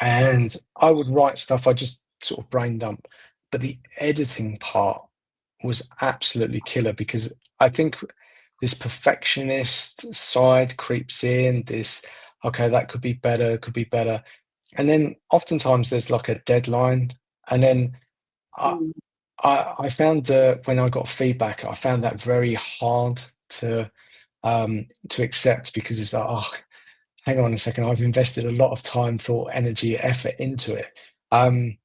and I would write stuff I just sort of brain dump. But the editing part was absolutely killer because I think this perfectionist side creeps in, this, okay, that could be better, could be better. And then oftentimes there's like a deadline. And then I, Mm. I found that when I got feedback, I found that very hard to accept because it's like, oh, hang on a second, I've invested a lot of time, thought, energy, effort into it. And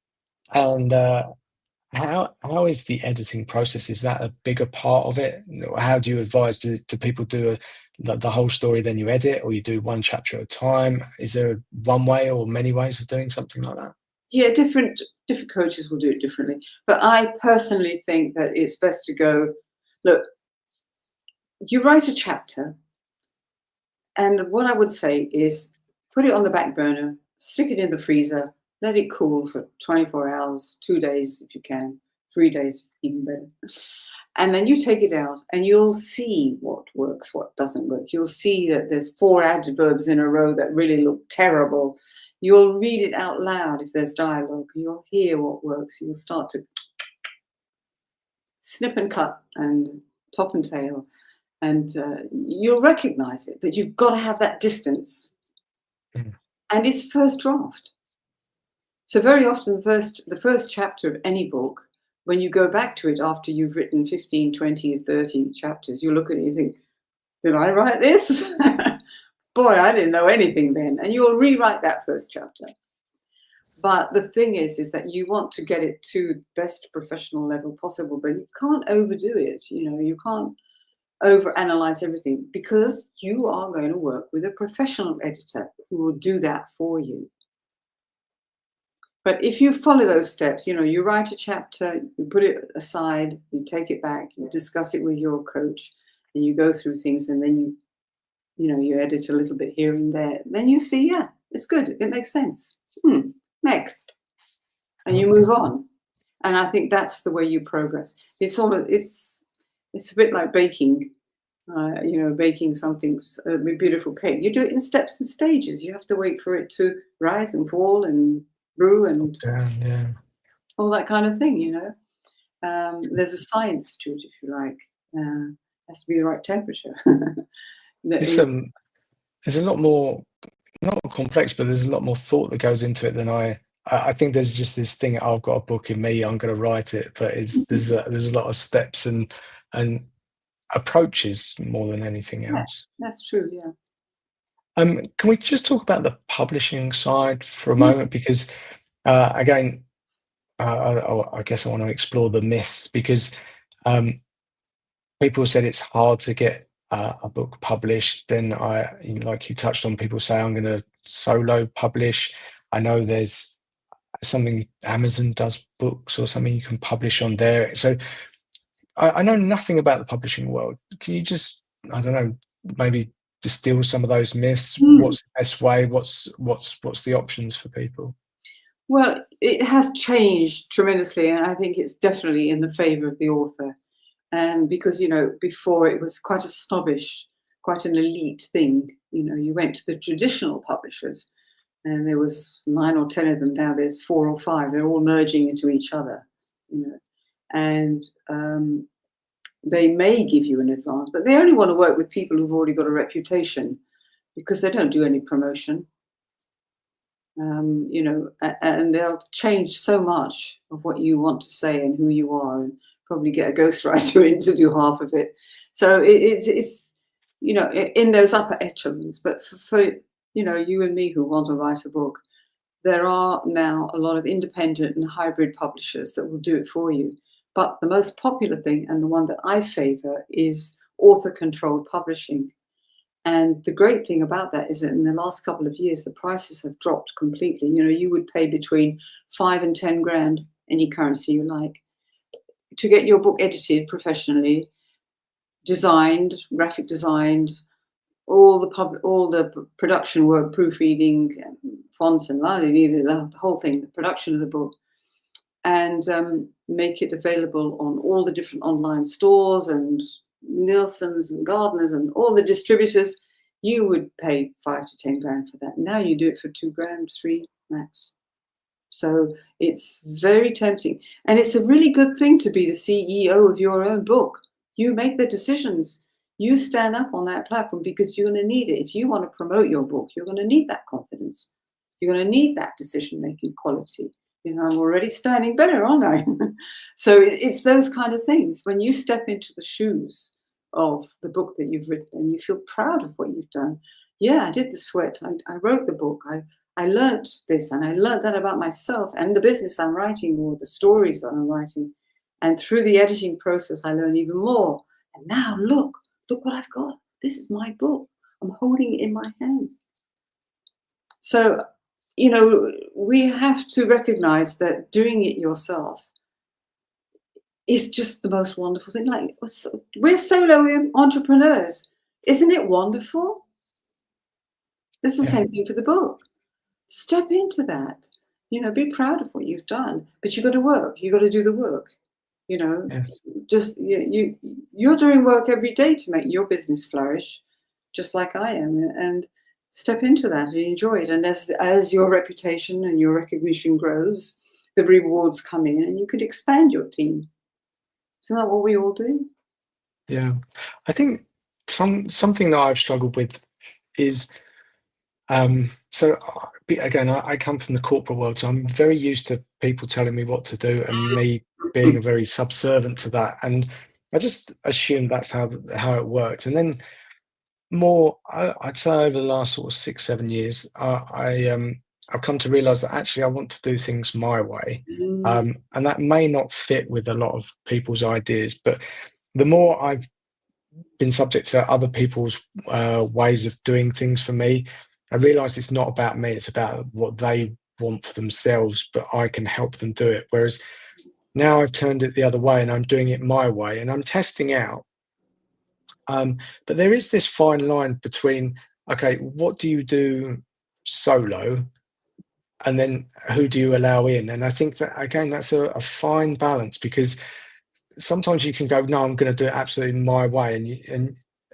how is the editing process? Is that a bigger part of it? How do you advise? Do people do the whole story, then you edit, or you do one chapter at a time? Is there one way or many ways of doing something like that? Yeah, different coaches will do it differently. But I personally think that it's best to go, look, you write a chapter, and what I would say is put it on the back burner, stick it in the freezer, let it cool for 24 hours, 2 days if you can, 3 days even better. And then you take it out and you'll see what works, what doesn't work. You'll see that there's 4 adverbs in a row that really look terrible. You'll read it out loud if there's dialogue. You'll hear what works. You'll start to snip and cut and top and tail, and you'll recognize it. But you've got to have that distance. Mm. And it's first draft. So very often the first chapter of any book, when you go back to it after you've written 15, 20, 30 chapters, you look at it and you think, did I write this? Boy, I didn't know anything then. And you'll rewrite that first chapter. But the thing is that you want to get it to the best professional level possible, but you can't overdo it. You can't overanalyze everything because you are going to work with a professional editor who will do that for you. But if you follow those steps, you write a chapter, you put it aside, you take it back, you discuss it with your coach, and you go through things, and then you edit a little bit here and there. Then you see, yeah, it's good. It makes sense. Next. And you move on. And I think that's the way you progress. It's a bit like baking. Baking something, a beautiful cake. You do it in steps and stages. You have to wait for it to rise and fall and brew and Yeah. all that kind of thing. There's a science to it, if you like. Has to be the right temperature. It's there's a lot more, not complex, but there's a lot more thought that goes into it than I think there's just this thing, I've got a book in me, I'm going to write it, but there's a lot of steps and approaches more than anything Yeah, else. that's true. Yeah. Can we just talk about the publishing side for a moment? Because again, I guess I want to explore the myths because um, people said it's hard to get a book published. Then like you touched on, people say I'm going to solo publish. I know there's something Amazon does books or something you can publish on there. So I know nothing about the publishing world. Can you just, I don't know, maybe distill some of those myths? Mm. What's the best way? What's the options for people? Well, it has changed tremendously, and I think it's definitely in the favour of the author. And because before it was quite a snobbish, quite an elite thing. You went to the traditional publishers, and there was 9 or 10 of them. Now there's 4 or 5. They're all merging into each other. And they may give you an advance, but they only want to work with people who've already got a reputation because they don't do any promotion. And they'll change so much of what you want to say and who you are, and probably get a ghostwriter in to do half of it. So it's in those upper echelons. But for you and me who want to write a book, there are now a lot of independent and hybrid publishers that will do it for you. But the most popular thing, and the one that I favor, is author-controlled publishing. And the great thing about that is that in the last couple of years, the prices have dropped completely. You know, you would pay between 5 and 10 grand, any currency you like, to get your book edited professionally, designed, graphic designed, all the production work, proofreading, fonts and the whole thing, the production of the book, and make it available on all the different online stores and Nielsen's and Gardner's and all the distributors. You would pay 5 to 10 grand for that. Now you do it for 2 grand, 3 max. So it's very tempting. And it's a really good thing to be the CEO of your own book. You make the decisions. You stand up on that platform because you're going to need it. If you want to promote your book, you're going to need that confidence. You're going to need that decision-making quality. You know, I'm already standing better, aren't I? So it's those kind of things. When you step into the shoes of the book that you've written and you feel proud of what you've done. Yeah, I did the sweat. I wrote the book. I learned this and I learned that about myself and the business I'm writing or the stories that I'm writing. And through the editing process, I learned even more. And now look what I've got. This is my book. I'm holding it in my hands. So, you know, we have to recognize that doing it yourself is just the most wonderful thing. Like, we're solo entrepreneurs. Isn't it wonderful? It's the Yeah. same thing for the book. Step into that. You know, be proud of what you've done. But you've got to work. You've got to do the work. You know, Yes. just you're doing work every day to make your business flourish, just like I am. And step into that and enjoy it. And as your reputation and your recognition grows, the rewards come in and you could expand your team. Isn't that what we all do? Yeah. I think something that I've struggled with is again, I come from the corporate world, so I'm very used to people telling me what to do and me being very subservient to that. And I just assumed that's how it worked. And then I'd say over the last sort of 6, 7 years, I've come to realize that actually I want to do things my way. Mm. And that may not fit with a lot of people's ideas, but the more I've been subject to other people's ways of doing things for me, I realize it's not about me, it's about what they want for themselves, but I can help them do it. Whereas now I've turned it the other way and I'm doing it my way and I'm testing out. But there is this fine line between, okay, what do you do solo? And then who do you allow in? And I think that, again, that's a fine balance because sometimes you can go, no, I'm going to do it absolutely my way,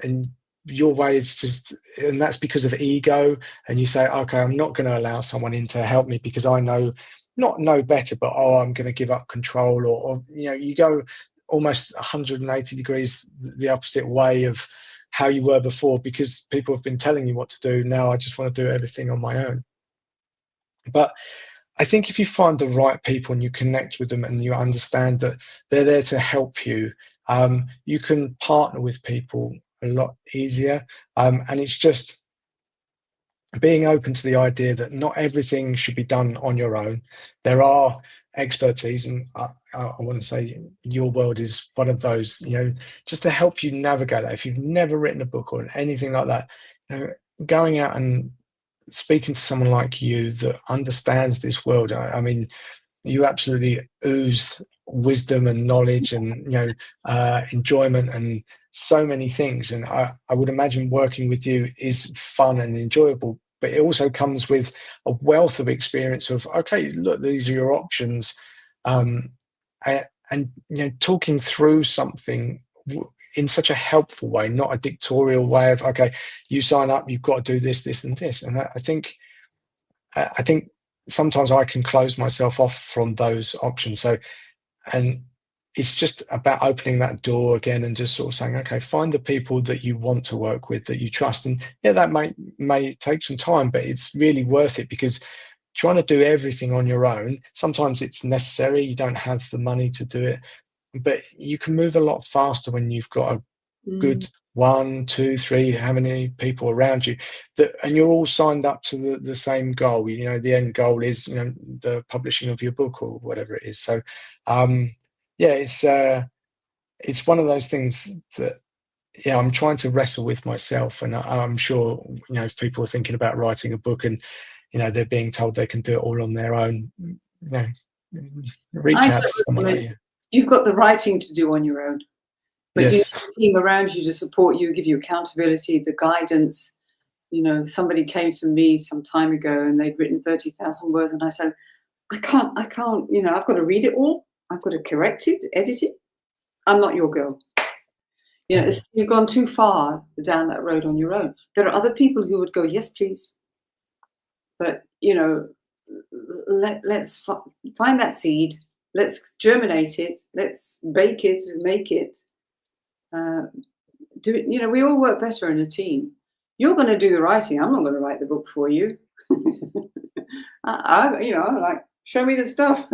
and your way is just, and that's because of ego. And you say, okay, I'm not going to allow someone in to help me because I not know better, but I'm going to give up control, or you go almost 180 degrees the opposite way of how you were before because people have been telling you what to do. Now I just want to do everything on my own. But I think if you find the right people and you connect with them and you understand that they're there to help you, you can partner with people a lot easier. And it's just being open to the idea that not everything should be done on your own. There are expertise, and I want to say your world is one of those, just to help you navigate that. If you've never written a book or anything like that, going out and speaking to someone like you that understands this world. I mean, you absolutely ooze wisdom and knowledge and enjoyment and so many things. And I would imagine working with you is fun and enjoyable, but it also comes with a wealth of experience of, okay, look, these are your options. And talking through something in such a helpful way, not a dictatorial way of, okay, you sign up, you've got to do this, this, and this. And I think sometimes I can close myself off from those options. So, and it's just about opening that door again and just sort of saying, okay, find the people that you want to work with, that you trust. And yeah, that may take some time, but it's really worth it because trying to do everything on your own, sometimes it's necessary. You don't have the money to do it, but you can move a lot faster when you've got good 1, 2, 3, how many people around you that, and you're all signed up to the same goal. You know, the end goal is, you know, the publishing of your book or whatever it is. So, yeah, it's one of those things that, yeah, I'm trying to wrestle with myself, and I'm sure, you know, if people are thinking about writing a book and, you know, they're being told they can do it all on their own, you know, I reach out to don't someone like recommend. you. You've got the writing to do on your own, but you need Yes. a team around you to support you, give you accountability, the guidance. You know, somebody came to me some time ago and they'd written 30,000 words, and I said, I can't, you know, I've got to read it all. I've got to correct it, edit it. I'm not your girl. You know, Mhm. you've gone too far down that road on your own. There are other people who would go, yes, please. But, you know, let's find that seed. Let's germinate it. Let's bake it and make it. Uh, do it. You know, we all work better in a team. You're going to do the writing. I'm not going to write the book for you. You know, I'm like, show me the stuff.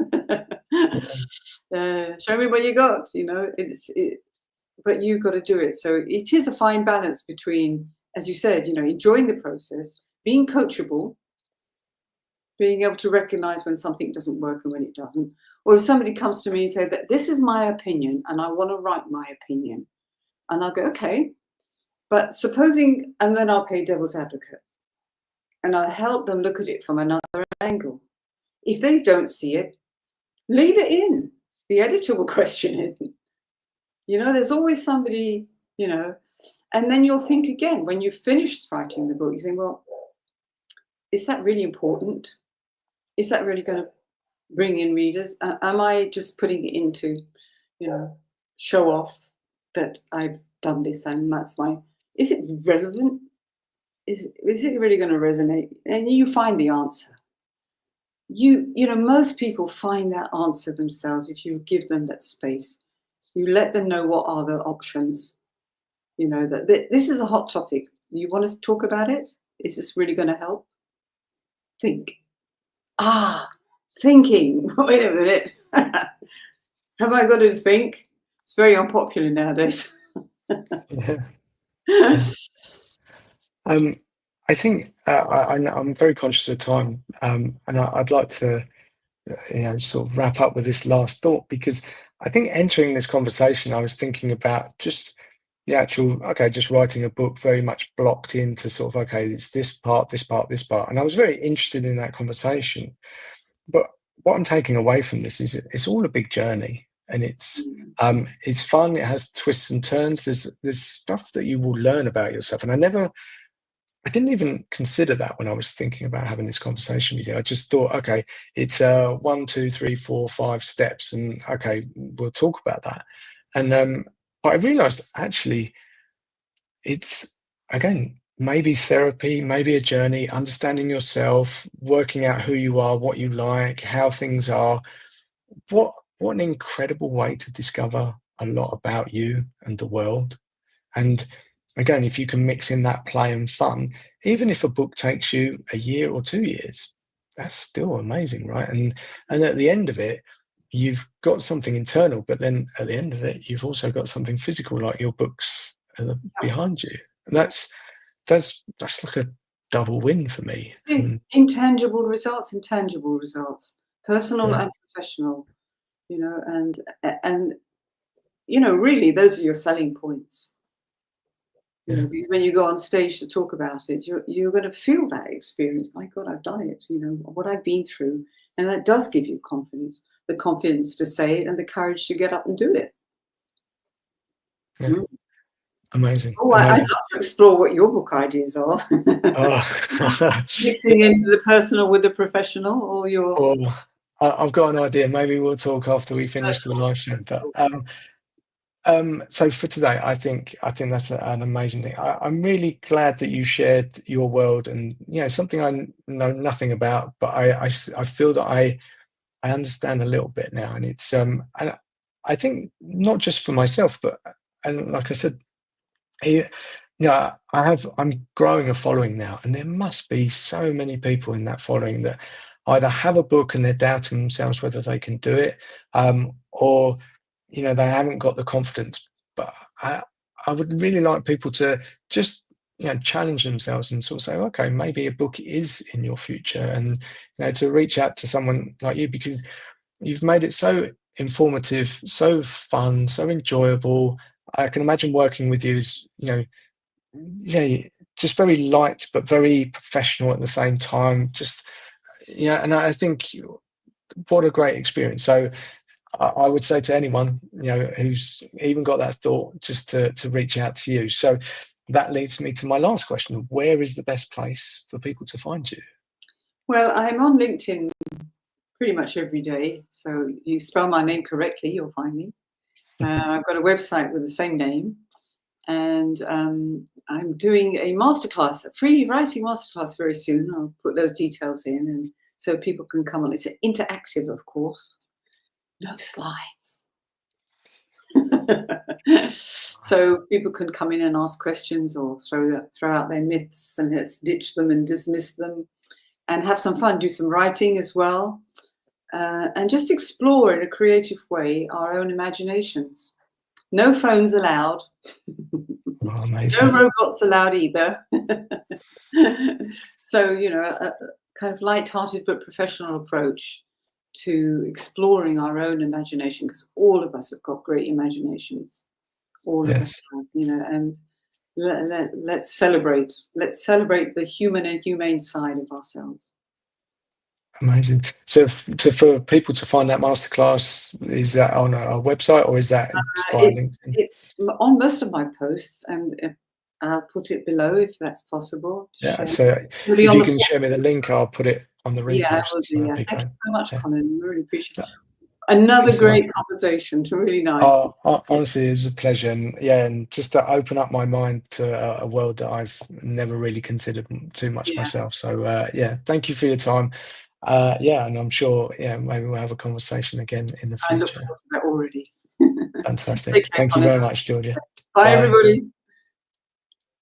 Yeah. Show me what you got. You know, but you've got to do it. So it is a fine balance between, as you said, you know, enjoying the process, being coachable, being able to recognize when something doesn't work and when it doesn't. Or if somebody comes to me and say that this is my opinion and I want to write my opinion, and I'll go, okay, but supposing, and then I'll play devil's advocate and I'll help them look at it from another angle. If they don't see it, leave it in. The editor will question it. You know, there's always somebody, you know, and then you'll think again when you've finished writing the book, you think, well, is that really important? Is that really going to bring in readers? Am I just putting it into, you know, show off that I've done this and that's my, is it relevant? Is it really going to resonate? And you find the answer. You know, most people find that answer themselves if you give them that space. You let them know what are the options. You know, that this is a hot topic. You want to talk about it? Is this really going to help? Think. Ah, thinking. Wait a minute. Have I got to think? It's very unpopular nowadays. Yeah. Yeah. Um, I think I'm very conscious of time, and I'd like to, you know, sort of wrap up with this last thought, because I think entering this conversation, I was thinking about just the actual, okay, just writing a book very much blocked into sort of, okay, it's this part, this part, this part, and I was very interested in that conversation. But what I'm taking away from this is it's all a big journey, and it's fun. It has twists and turns. There's stuff that you will learn about yourself, and I didn't even consider that when I was thinking about having this conversation with you. I just thought, okay, it's 1, 2, 3, 4, 5 steps, and okay, we'll talk about that. And but I realised actually it's, again, maybe therapy, maybe a journey, understanding yourself, working out who you are, what you like, how things are. What an incredible way to discover a lot about you and the world. And again, if you can mix in that play and fun, even if a book takes you a year or 2 years, that's still amazing, right? And at the end of it, you've got something internal, but then at the end of it, you've also got something physical, like your books Yeah, behind you. And yeah. that's like a double win for me. It is And intangible results, intangible results, personal yeah, and professional. You know, and you know, really, those are your selling points. You yeah, know, because when you go on stage to talk about it, you're going to feel that experience. My God, I've done it. You know what I've been through, and that does give you confidence. The confidence to say it, and the courage to get up and do it. yeah. Mm. Amazing, Oh, I'd amazing. love to explore what your book ideas are. Oh, Mixing yeah. in the personal with the professional, or your Or I've got an idea. Maybe we'll talk after we finish the personal. live show. But so for today, I think that's an amazing thing. I'm really glad that you shared your world, and you know, something I know nothing about, but I feel that I understand a little bit now, and it's and I think not just for myself, but, and like I said, yeah, yeah, I'm growing a following now, and there must be so many people in that following that either have a book and they're doubting themselves whether they can do it, or, you know, they haven't got the confidence. But I would really like people to just, challenge themselves and sort of say, okay, maybe a book is in your future, and to reach out to someone like you, because you've made it so informative, so fun, so enjoyable. I can imagine working with you is, yeah, just very light but very professional at the same time. Just yeah, and I think what a great experience. So I would say to anyone, who's even got that thought, just to reach out to you. So that leads me to my last question: where is the best place for people to find you? Well, I'm on LinkedIn pretty much every day. So you spell my name correctly, you'll find me. I've got a website with the same name, and I'm doing a masterclass, a free writing masterclass very soon. I'll put those details in, and so people can come on. It's interactive, of course, no slides. So people can come in and ask questions or throw out their myths, and let's ditch them and dismiss them and have some fun, do some writing as well, and just explore in a creative way our own imaginations. No phones allowed. Oh, No amazing. robots allowed either. So, a kind of light-hearted but professional approach to exploring our own imagination, because all of us have got great imaginations. All of us Yes. have, and let's celebrate. Let's celebrate the human and humane side of ourselves. Amazing. So, for people to find that masterclass, is that on a website or is that via LinkedIn? It's on most of my posts, and I'll put it below if that's possible to Yeah. share. So, Really if on you the can floor. share me the link, I'll put it on the Yeah, I will repost. do. So that'd Yeah. be Thank great. you so much, Yeah. Colin. I really appreciate Yeah. it. Another It's all right. great conversation. Really nice. Honestly, it was a pleasure, and yeah, and just to open up my mind to a world that I've never really considered too much Yeah, myself. So yeah, thank you for your time. Yeah, and I'm sure, yeah, maybe we'll have a conversation again in the I look future. forward to that already. Take Fantastic. care, Thank you Colin. very much, Georgia. Bye, Bye. everybody.